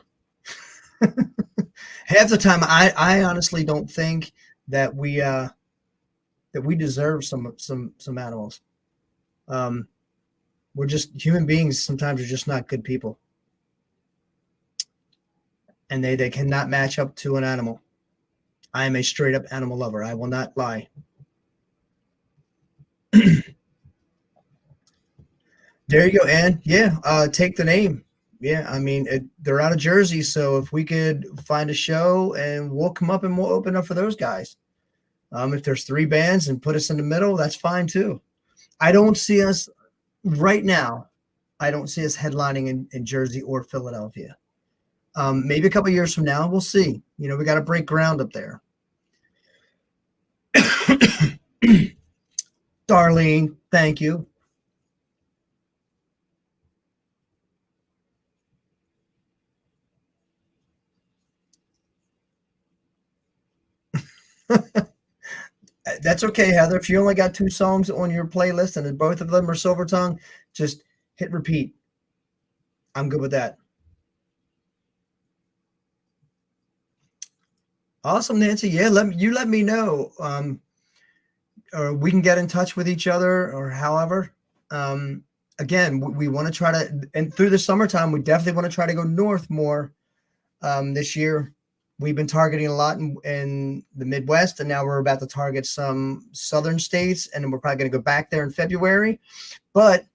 half the time, I honestly don't think that we deserve some animals. Um, we're just human beings. Sometimes are just not good people, and they cannot match up to an animal. I am a straight up animal lover. I will not lie. There you go, Ann. Yeah, take the name. Yeah, I mean they're out of Jersey, so if we could find a show and we'll come up and we'll open up for those guys. If there's three bands and put us in the middle, that's fine too. I don't see us right now. I don't see us headlining in Jersey or Philadelphia. Maybe a couple years from now, we'll see. You know, we got to break ground up there. Darlene, thank you. That's okay, Heather. If you only got two songs on your playlist and both of them are Silver Tongue, just hit repeat. I'm good with that. Awesome, Nancy. Yeah, let me know. Or we can get in touch with each other or however. Um, Again, we want to try to, and through the summertime, we definitely want to try to go north more. This year, we've been targeting a lot in the Midwest, and now we're about to target some southern states, and then we're probably going to go back there in February. But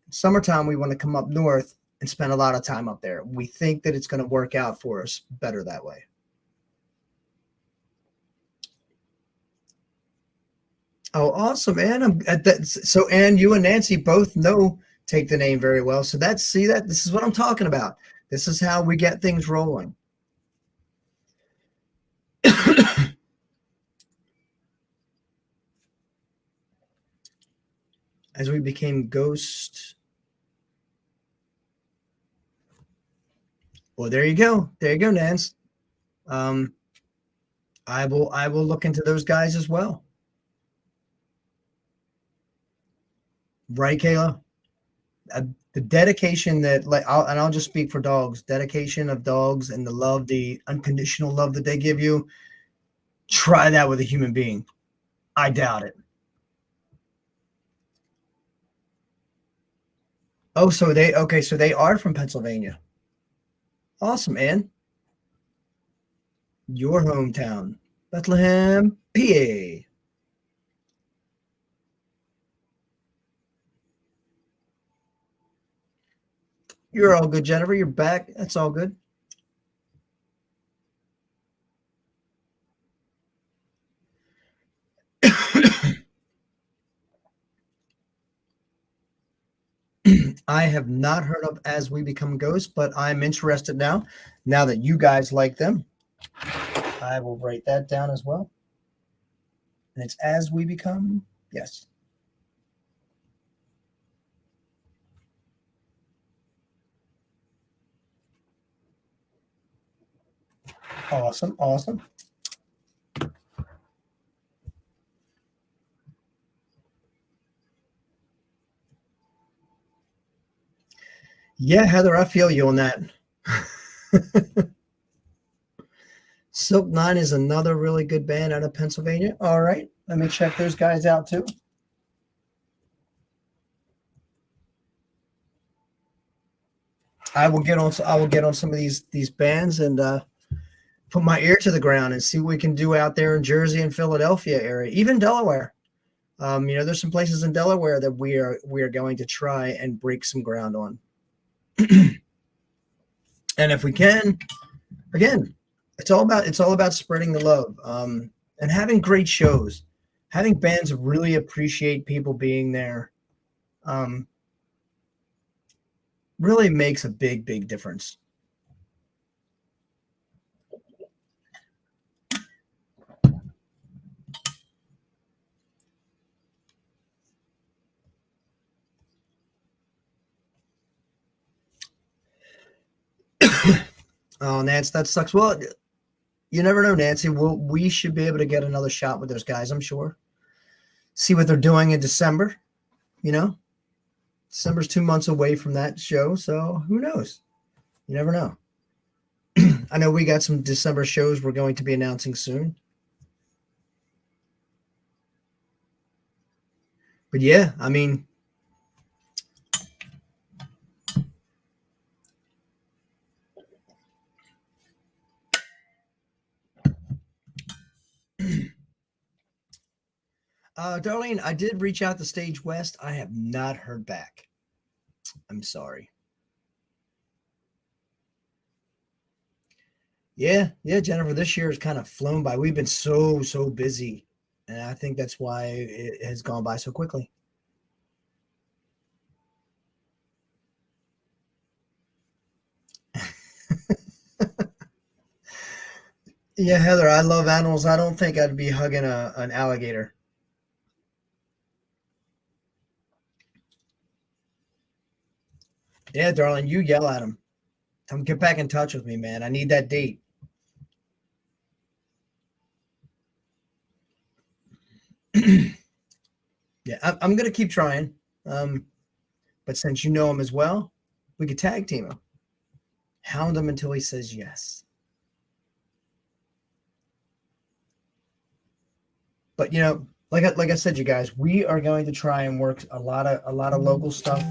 summertime, we want to come up north and spend a lot of time up there. We think that it's going to work out for us better that way. Oh, awesome, Ann. So, Ann, you and Nancy both know Take the Name very well. So that's see that this is what I'm talking about. This is how we get things rolling. As we became Ghost. Well, there you go. There you go, Nance. Um, I will look into those guys as well. Right, Kayla? Uh, the dedication that I'll just speak for dogs. Dedication of dogs and the love, the unconditional love that they give you. Try that with a human being. I doubt it. Oh, so they okay, so they are from Pennsylvania. Awesome, Ann. Your hometown, Bethlehem, PA. You're all good, Jennifer. You're back. That's all good. I have not heard of As We Become Ghosts, but I'm interested now. Now that you guys like them, I will write that down as well. And it's As We Become. Yes. Awesome. Awesome. Yeah, Heather, I feel you on that. Silk Nine is another really good band out of Pennsylvania. All right, let me check those guys out too. I will get on some of these bands and put my ear to the ground and see what we can do out there in Jersey and Philadelphia area, even Delaware. There's some places in Delaware that we are going to try and break some ground on. And if we can, again, it's all about spreading the love, and having great shows, having bands really appreciate people being there, um, really makes a big difference. Oh, Nance, that sucks. Well, you never know, Nancy. We should be able to get another shot with those guys, I'm sure. See what they're doing in December. You know, December's 2 months away from that show, so who knows? You never know. I know we got some December shows we're going to be announcing soon. But yeah, I mean, Darlene, I did reach out to Stage West. I have not heard back. I'm sorry. Yeah, yeah, Jennifer, this year has kind of flown by. We've been so busy, and I think that's why it has gone by so quickly. Yeah, Heather, I love animals. I don't think I'd be hugging an alligator. Yeah, darling, you yell at him. Come get back in touch with me, man. I need that date. Yeah, I'm gonna keep trying. Um, but since you know him as well, we could tag team him. Hound him until he says yes. But like I said, you guys, we are going to try and work a lot of local stuff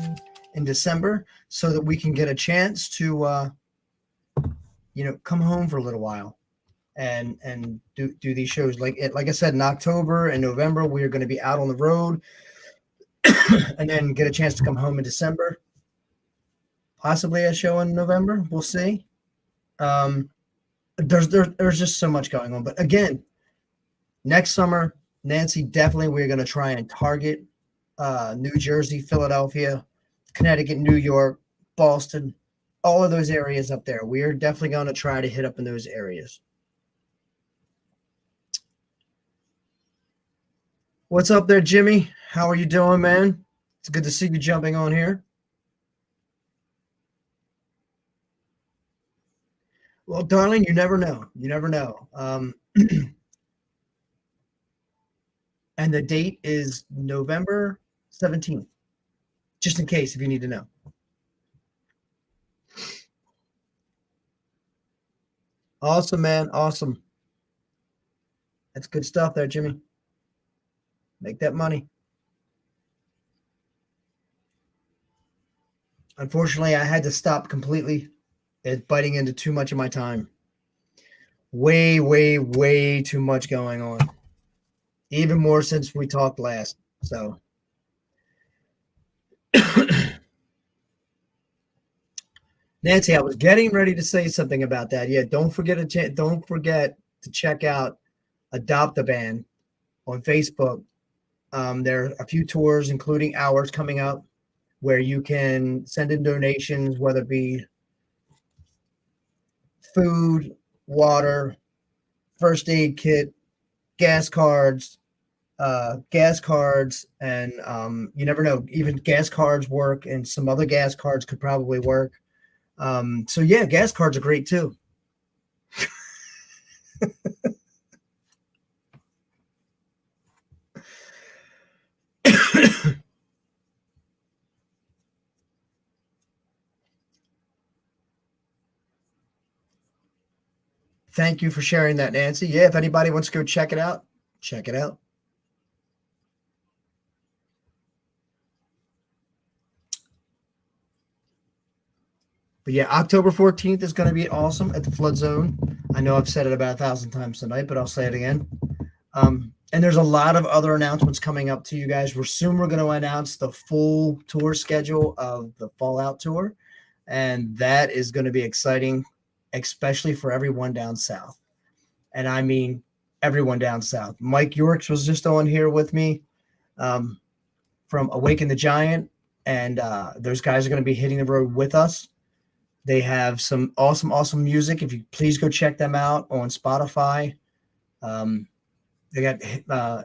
in December so that we can get a chance to come home for a little while and do these shows. Like I said, in October and November, we are going to be out on the road and then get a chance to come home in December. Possibly a show in November. We'll see. Um, there's just so much going on. But again, next summer, Nancy, definitely we're going to try and target New Jersey, Philadelphia, Connecticut, New York, Boston, all of those areas up there. We are definitely going to try to hit up in those areas. What's up there, Jimmy? How are you doing, man? It's good to see you jumping on here. Well, darling, you never know. You never know. And the date is November 17th, just in case if you need to know. Awesome, man. Awesome. That's good stuff there, Jimmy. Make that money. Unfortunately, I had to stop completely. It's biting into too much of my time. Way too much going on. Even more since we talked last. So, Nancy, I was getting ready to say something about that. Yeah, don't forget to check out Adopt a Band on Facebook. There are a few tours, including ours, coming up, where you can send in donations, whether it be food, water, first aid kit, gas cards, and you never know. Even gas cards work, and some other gas cards could probably work. So yeah, gas cards are great too. Thank you for sharing that, Nancy. Yeah, if anybody wants to go check it out, check it out. But yeah, October 14th is going to be awesome at the Flood Zone. I know I've said it about 1,000 times tonight, but I'll say it again. And there's a lot of other announcements coming up to you guys. We're going to announce the full tour schedule of the Fallout Tour, and that is going to be exciting, especially for everyone down south. And I mean everyone down south. Mike Yorks was just on here with me from Awaken the Giant, and those guys are going to be hitting the road with us. They have some awesome music. If you please go check them out on Spotify. They got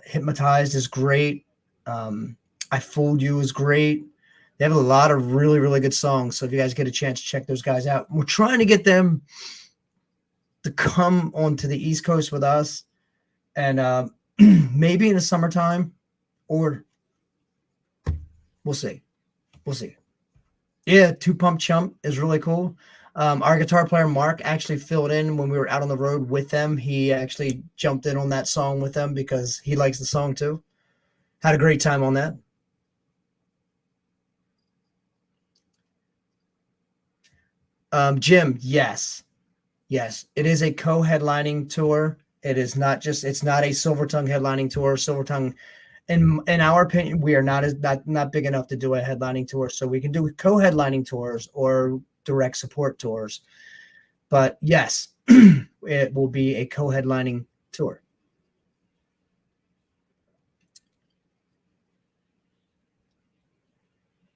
Hypnotized is great. I Fooled You is great. They have a lot of really good songs. So if you guys get a chance to check those guys out, we're trying to get them to come onto the East Coast with us, and maybe in the summertime, or we'll see. We'll see. Yeah, Two Pump Chump is really cool. Our guitar player Mark actually filled in when we were out on the road with them. He actually jumped in on that song with them because he likes the song too. Had a great time on that. Jim, yes. Yes, it is a co-headlining tour. It's not a Silver Tongue headlining tour. Silver Tongue, in our opinion, we are not big enough to do a headlining tour. So we can do co-headlining tours or direct support tours. But yes, it will be a co-headlining tour.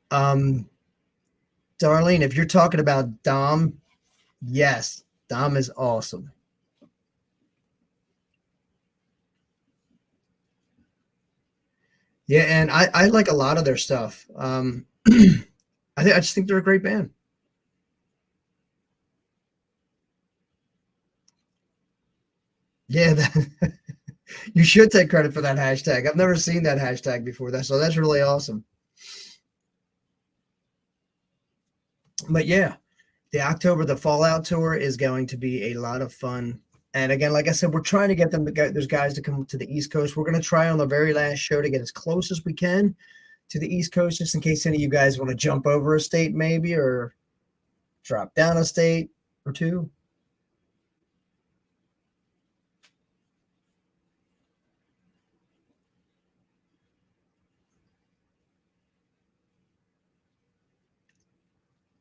Um, Darlene, if you're talking about Dom, yes, Dom is awesome. Yeah, and I like a lot of their stuff. I just think they're a great band. Yeah, you should take credit for that hashtag. I've never seen that hashtag before. That's really awesome. But yeah, the Fallout tour is going to be a lot of fun. And again, like I said, we're trying to get those guys to come to the East Coast. We're going to try on the very last show to get as close as we can to the East Coast, just in case any of you guys want to jump over a state, maybe, or drop down a state or two.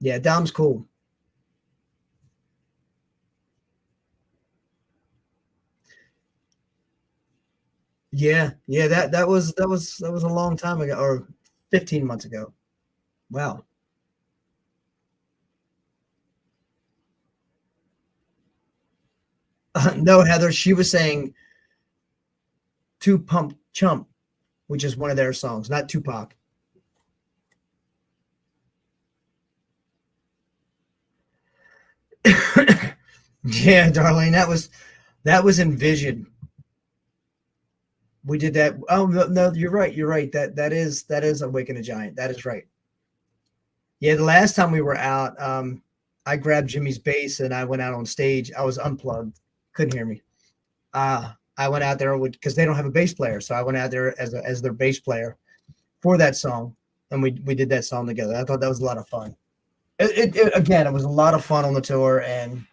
Yeah, Dom's cool. Yeah, that was a long time ago, or 15 months ago. Wow. No, Heather, she was saying Two Pump Chump, which is one of their songs, not Tupac. Yeah, Darlene, that was Envision. We did that. Oh no, no, you're right. You're right. That is Awaken a Giant. That is right. Yeah, the last time we were out, I grabbed Jimmy's bass and I went out on stage. I was unplugged, couldn't hear me. I went out there because they don't have a bass player, so I went out there as their bass player for that song, and we did that song together. I thought that was a lot of fun. Again, it was a lot of fun on the tour, and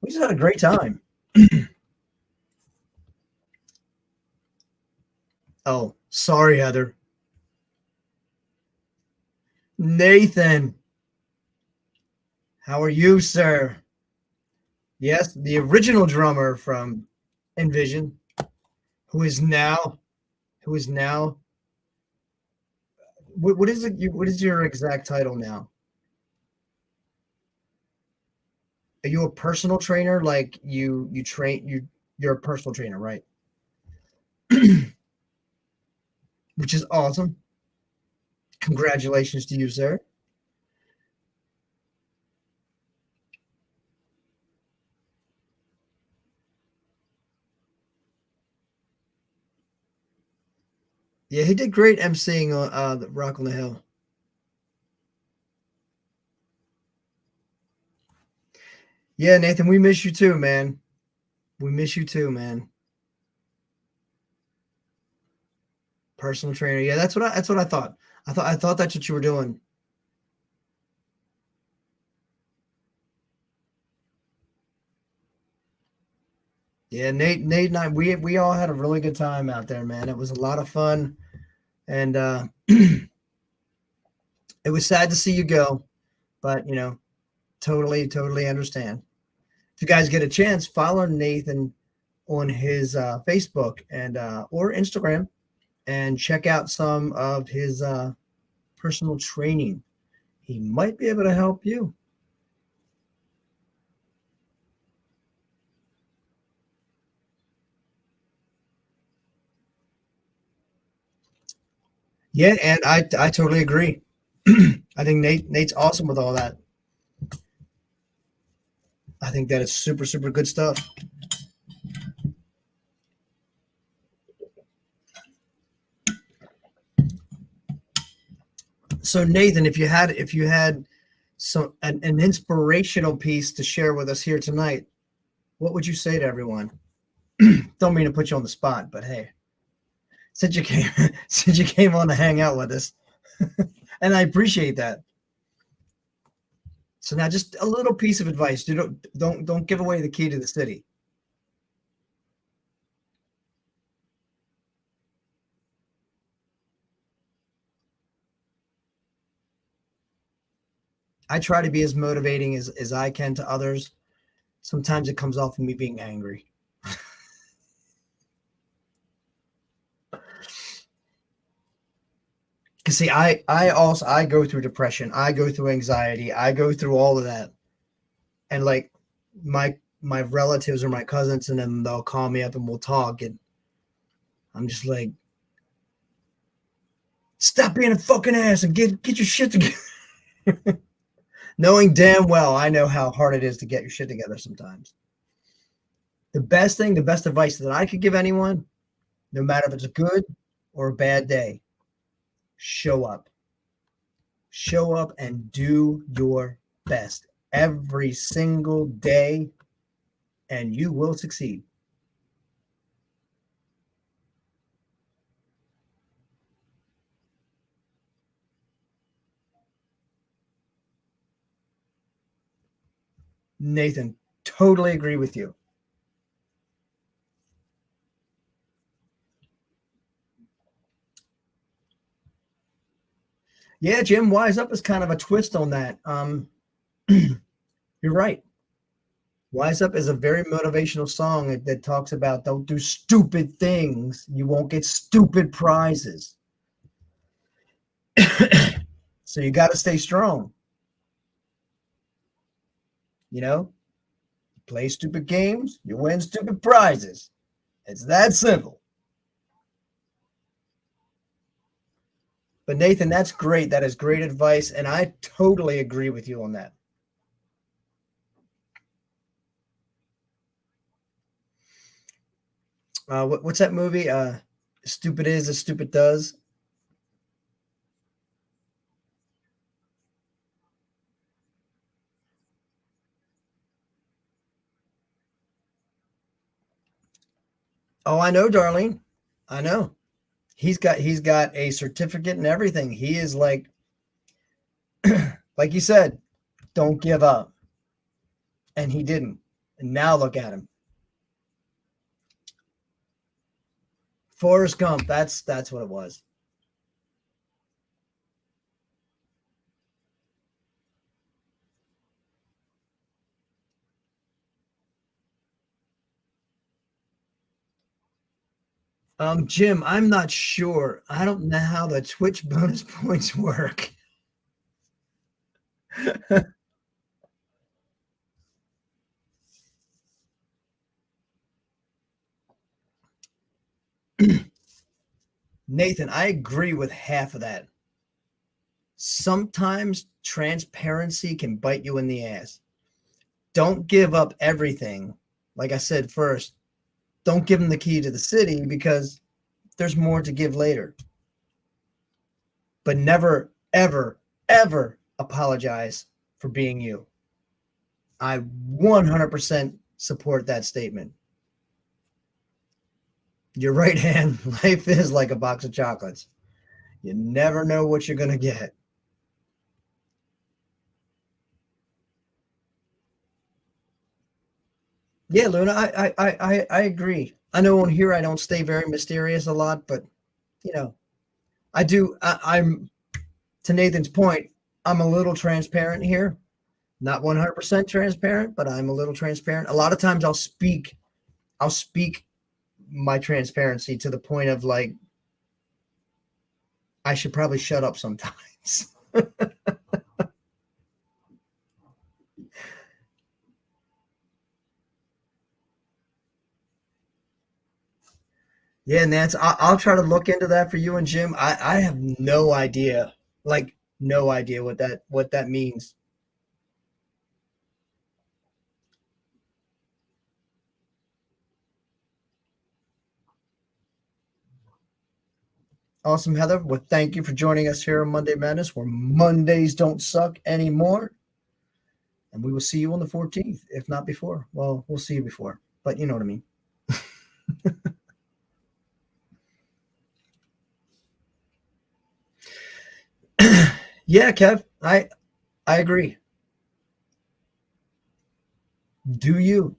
we just had a great time. Oh, sorry, Heather. Nathan, how are you, sir? Yes, the original drummer from Envision, who is now, who is now, what is it? What is your exact title now? Are you a personal trainer? Like you train you're a personal trainer, right? Which is awesome. Congratulations to you, sir. Yeah, he did great emceeing on the Rock on the Hill. Yeah, Nathan, we miss you too, man. We miss you too, man. Personal trainer. Yeah, that's what I thought. I thought that's what you were doing. Yeah, Nate and I, we all had a really good time out there, man. It was a lot of fun, and it was sad to see you go, but totally understand. If you guys get a chance, follow Nathan on his Facebook and or Instagram, and check out some of his personal training. He might be able to help you. Yeah, and I totally agree. I think Nate's awesome with all that. I think that is super good stuff. So Nathan, if you had an inspirational piece to share with us here tonight, what would you say to everyone? Don't mean to put you on the spot, but hey, since you came since you came on to hang out with us, and I appreciate that. So now, just a little piece of advice: don't give away the key to the city. I try to be as motivating as I can to others. Sometimes it comes off of me being angry. Cause see, I go through depression, I go through anxiety, I go through all of that, and like my relatives or my cousins, and then they'll call me up and we'll talk, and I'm just like, stop being a fucking ass and get your shit together. Knowing damn well I know how hard it is to get your shit together sometimes. The best advice that I could give anyone, no matter if it's a good or a bad day, show up. Show up and do your best every single day, and you will succeed. Nathan, totally agree with you. Yeah, Jim, Wise Up is kind of a twist on that. You're right. Wise Up is a very motivational song that talks about don't do stupid things. You won't get stupid prizes. So you got to stay strong. You know, play stupid games, you win stupid prizes. It's that simple. But Nathan, that's great. That is great advice. And I totally agree with you on that. What's that movie? Stupid is as stupid does. Oh, I know, darling. I know. He's got a certificate and everything. He is like you said, don't give up. And he didn't. And now look at him. Forrest Gump. That's what it was. Jim, I'm not sure. I don't know how the Twitch bonus points work. Nathan, I agree with half of that. Sometimes transparency can bite you in the ass. Don't give up everything. Like I said first, don't give them the key to the city because there's more to give later. But never, ever, ever apologize for being you. I 100% support that statement. Your right hand, life is like a box of chocolates. You never know what you're gonna get. Yeah, Luna, I agree. I know on here I don't stay very mysterious a lot, but you know, I do. I'm to Nathan's point. I'm a little transparent here. Not 100% transparent, but I'm a little transparent. A lot of times I'll speak my transparency to the point of like I should probably shut up sometimes. Yeah, Nance, I'll try to look into that for you and Jim. I have no idea, like no idea what that means. Awesome, Heather. Well, thank you for joining us here on Monday Madness, where Mondays don't suck anymore. And we will see you on the 14th, if not before. Well, we'll see you before, but you know what I mean. Yeah, Kev, I agree. Do you?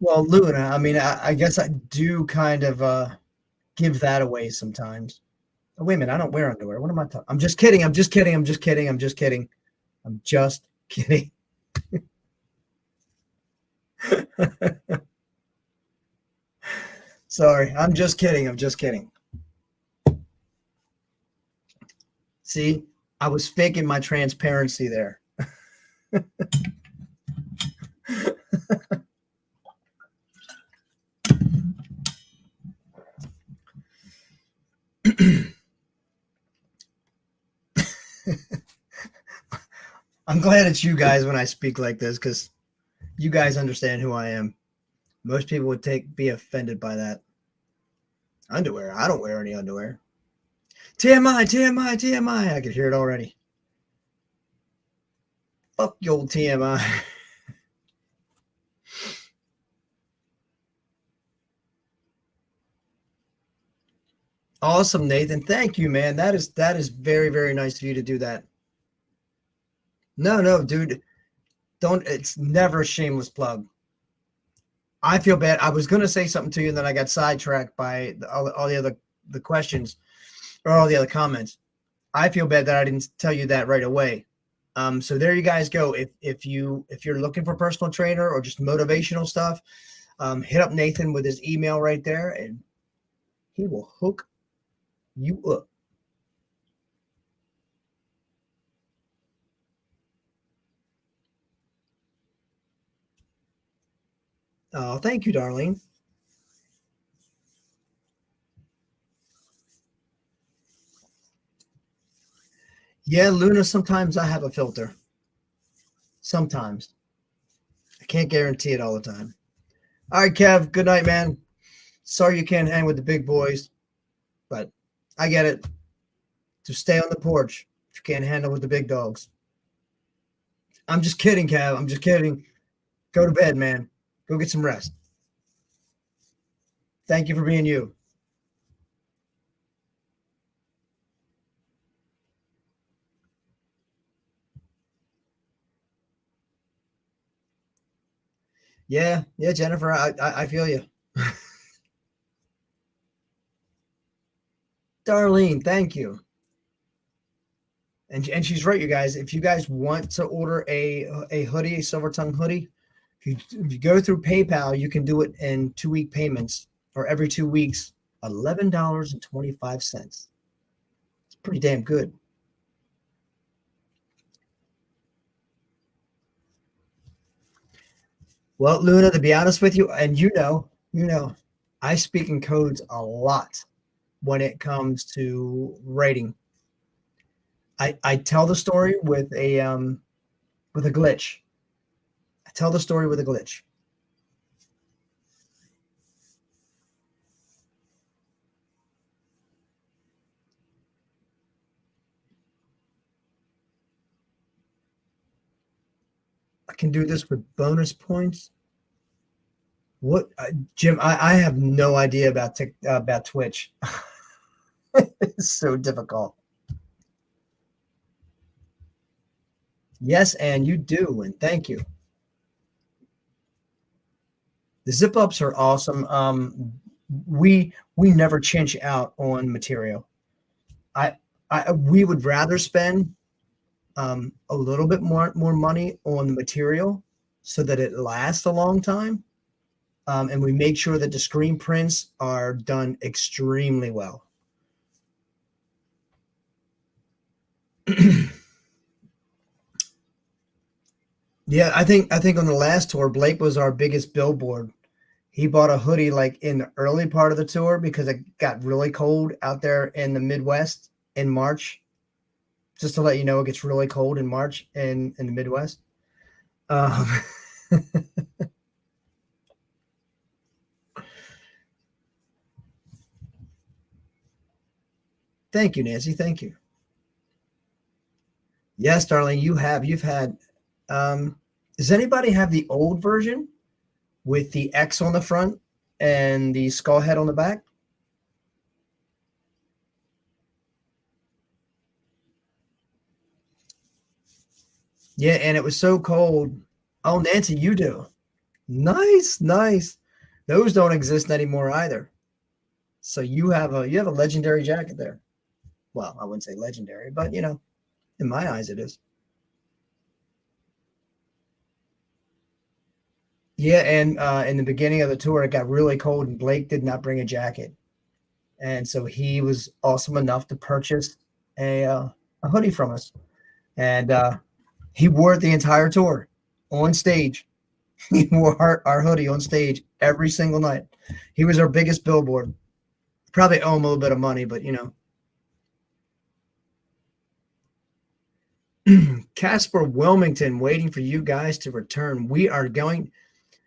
Well, Luna, I mean, I guess I do kind of give that away sometimes. Oh, wait a minute, I don't wear underwear. What am I talking? I'm just kidding. I'm just kidding. I'm just kidding. I'm just kidding. I'm just kidding. Sorry, I'm just kidding. I'm just kidding. See, I was faking my transparency there. I'm glad it's you guys when I speak like this because you guys understand who I am. Most people would be offended by that. Underwear. I don't wear any underwear. TMI, TMI, TMI. I could hear it already. Fuck you, old TMI. Awesome, Nathan. Thank you, man. That is very, very nice of you to do that. No, no, dude. Don't it's never a shameless plug. I feel bad. I was gonna say something to you, and then I got sidetracked by all the other the questions or all the other comments. I feel bad that I didn't tell you that right away. So there you guys go. If you're looking for personal trainer or just motivational stuff, hit up Nathan with his email right there, and he will hook you up. Oh, thank you, darling. Yeah, Luna. Sometimes I have a filter. Sometimes I can't guarantee it all the time. All right, Kev. Good night, man. Sorry you can't hang with the big boys, but I get it. To stay on the porch if you can't handle with the big dogs. I'm just kidding, Kev. I'm just kidding. Go to bed, man. Go get some rest. Thank you for being you. Yeah, yeah, Jennifer. I feel you. Darlene, thank you. And she's right, you guys. If you guys want to order a hoodie, a silver tongue hoodie, if you go through PayPal, you can do it in 2 week payments or every 2 weeks, $11.25. It's pretty damn good. Well, Luna, to be honest with you, and I speak in codes a lot when it comes to writing. I tell the story with a glitch. I tell the story with a glitch. can do this with bonus points. What, Jim? I have no idea about Twitch. It's so difficult. Yes, and you do, and thank you. The zip ups are awesome. We never chinch out on material. I, we would rather spend a little bit more money on the material so that it lasts a long time, and we make sure that the screen prints are done extremely well. Yeah, I think on the last tour, Blake was our biggest billboard. He bought a hoodie like in the early part of the tour because it got really cold out there in the Midwest in March. Just to let you know, it gets really cold in March in the Midwest. Um, Thank you, Nancy. Thank you. Yes, darling, you have. You've had. Um, does anybody have the old version with the X on the front and the skull head on the back? Yeah, and it was so cold. Oh, Nancy, you do. Nice, nice. Those don't exist anymore either. So you have a legendary jacket there. Well, I wouldn't say legendary, but in my eyes, it is. Yeah, and in the beginning of the tour, it got really cold, and Blake did not bring a jacket, and so he was awesome enough to purchase a hoodie from us, and he wore it the entire tour on stage. He wore our hoodie on stage every single night. He was our biggest billboard. Probably owe him a little bit of money, but Casper Wilmington waiting for you guys to return. We are going,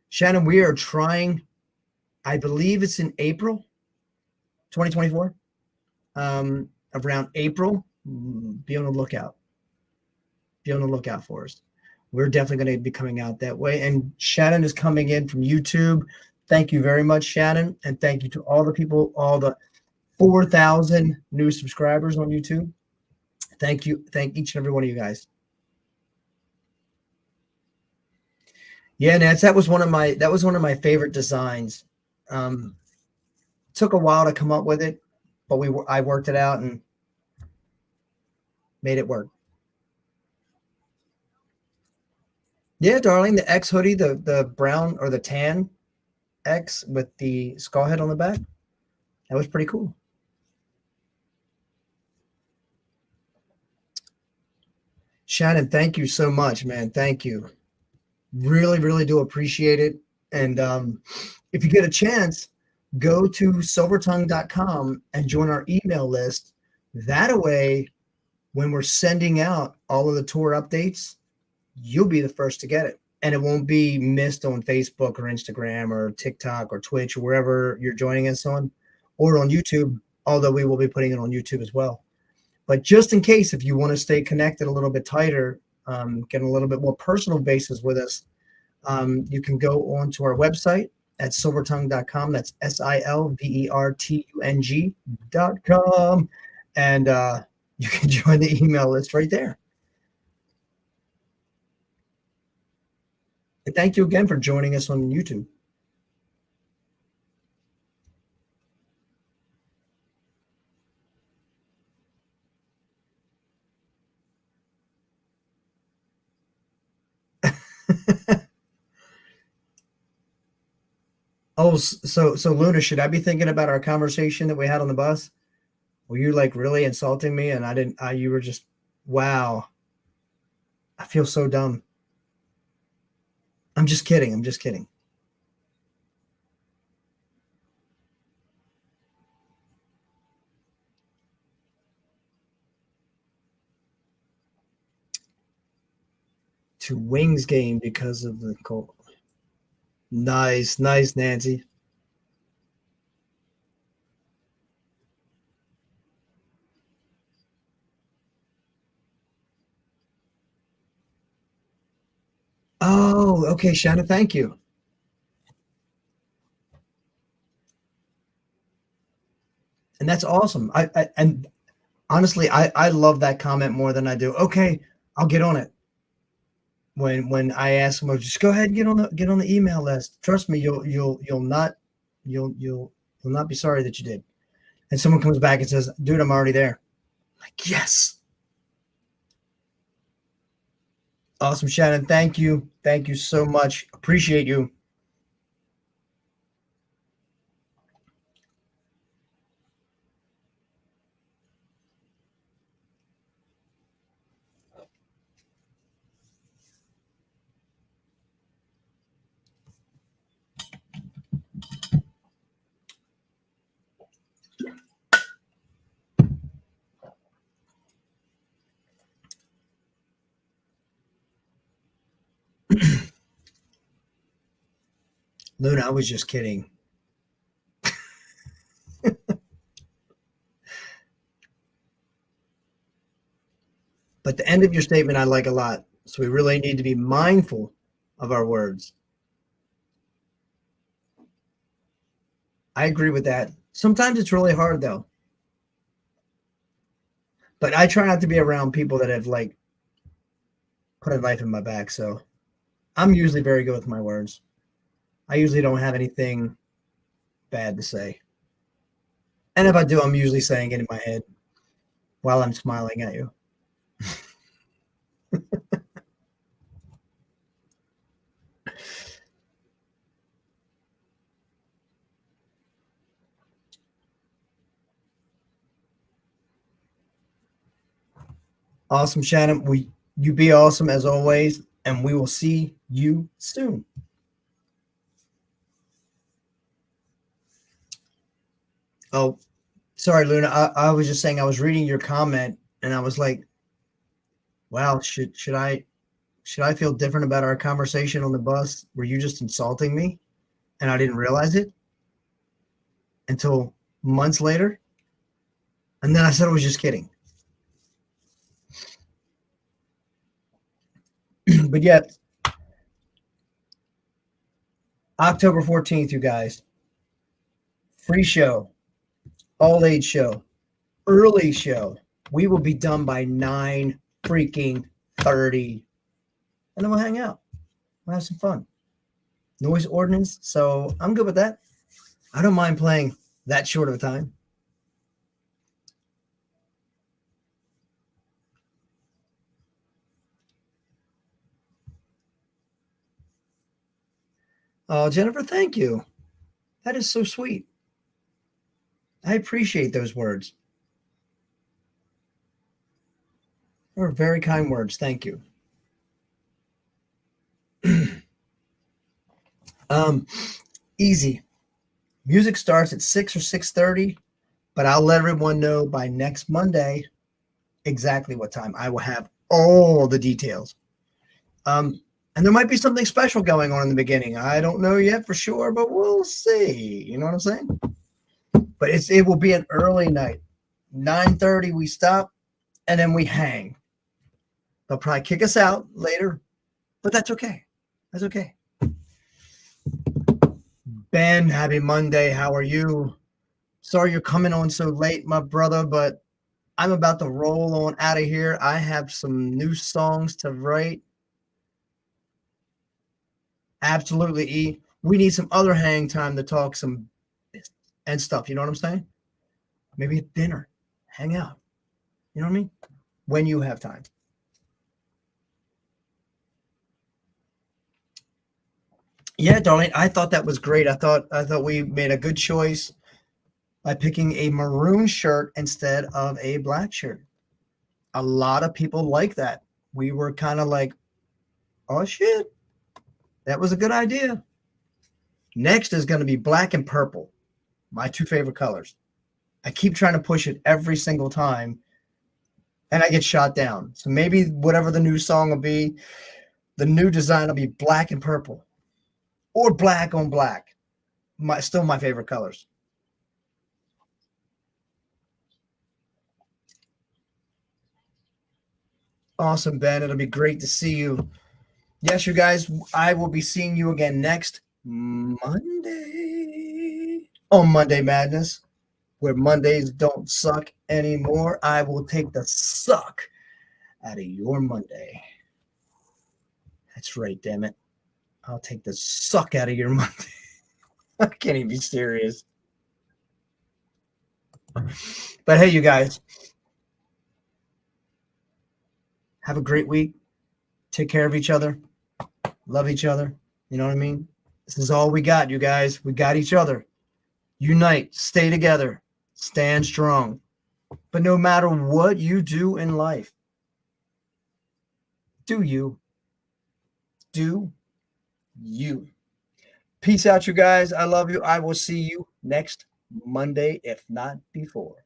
Shannon, we are trying, I believe it's in April 2024. Around April, be on the lookout. Be on the lookout for us. We're definitely going to be coming out that way. And Shannon is coming in from YouTube. Thank you very much, Shannon. And thank you to all the people, all the 4,000 new subscribers on YouTube. Thank you. Thank each and every one of you guys. Yeah, Nance, that was one of my favorite designs. Um, Took a while to come up with it, but I worked it out and made it work. Yeah, darling, the X hoodie, the brown or the tan X with the skull head on the back. That was pretty cool. Shannon, thank you so much, man. Thank you. Really, really do appreciate it. And if you get a chance, go to silvertongue.com and join our email list. That way, when we're sending out all of the tour updates, you'll be the first to get it. And it won't be missed on Facebook or Instagram or TikTok or Twitch or wherever you're joining us on, or on YouTube, although we will be putting it on YouTube as well. But just in case, if you want to stay connected a little bit tighter, get a little bit more personal basis with us, you can go on to our website at silvertongue.com. That's silvertung.com. And you can join the email list right there. And thank you again for joining us on YouTube. Oh, so Luna, should I be thinking about our conversation that we had on the bus? Were you like really insulting me and I didn't, you were just, wow, I feel so dumb. I'm just kidding. I'm just kidding. To Wings game because of the cold. Nice, nice, Nancy. Oh, okay, Shannon, thank you. And that's awesome. And honestly, I love that comment more than I do. Okay, I'll get on it. When I ask them, just go ahead and get on the email list. Trust me, you'll not be sorry that you did. And someone comes back and says, dude, I'm already there. Like, yes. Awesome, Shannon. Thank you. Thank you so much. Appreciate you. Luna, I was just kidding. But the end of your statement I like a lot. So we really need to be mindful of our words. I agree with that. Sometimes it's really hard though. But I try not to be around people that have like put a knife in my back. So I'm usually very good with my words. I usually don't have anything bad to say. And if I do, I'm usually saying it in my head while I'm smiling at you. Awesome, Shannon. You be awesome as always, and we will see you soon. Oh, sorry, Luna. I was just saying I was reading your comment and I was like, wow, should I feel different about our conversation on the bus? Were you just insulting me? And I didn't realize it until months later. And then I said I was just kidding. But yet, October 14th, you guys, free show, all age show, early show. We will be done by 9 freaking 30. And then we'll hang out. We'll have some fun. Noise ordinance. So I'm good with that. I don't mind playing that short of a time. Oh, Jennifer, thank you. That is so sweet. I appreciate those words. They were very kind words. Thank you. um, easy. Music starts at 6 or 6:30, but I'll let everyone know by next Monday exactly what time. I will have all the details. Um, and there might be something special going on in the beginning. I don't know yet for sure, but we'll see. You know what I'm saying? But it will be an early night. 9:30 we stop and then we hang. They'll probably kick us out later, but that's okay. That's okay. Ben, happy Monday. How are you? Sorry you're coming on so late, my brother, but I'm about to roll on out of here. I have some new songs to write. Absolutely, E. We need some other hang time to talk some and stuff. You know what I'm saying? Maybe at dinner, hang out. You know what I mean? When you have time. Yeah, darling. I thought that was great. I thought we made a good choice by picking a maroon shirt instead of a black shirt. A lot of people like that. We were kind of like, oh shit, that was a good idea. Next is going to be black and purple, my two favorite colors. I keep trying to push it every single time and I get shot down. So maybe whatever the new song will be, the new design will be black and purple or black on black. Still my favorite colors. Awesome, Ben. It'll be great to see you. Yes, you guys, I will be seeing you again next Monday on Monday Madness, where Mondays don't suck anymore. I will take the suck out of your Monday. That's right, damn it. I'll take the suck out of your Monday. I can't even be serious. But hey, you guys, have a great week. Take care of each other. Love each other. You know what I mean? This is all we got, you guys. We got each other. Unite, stay together, stand strong. But no matter what you do in life, do you. Do you. Peace out, you guys. I love you. I will see you next Monday, if not before.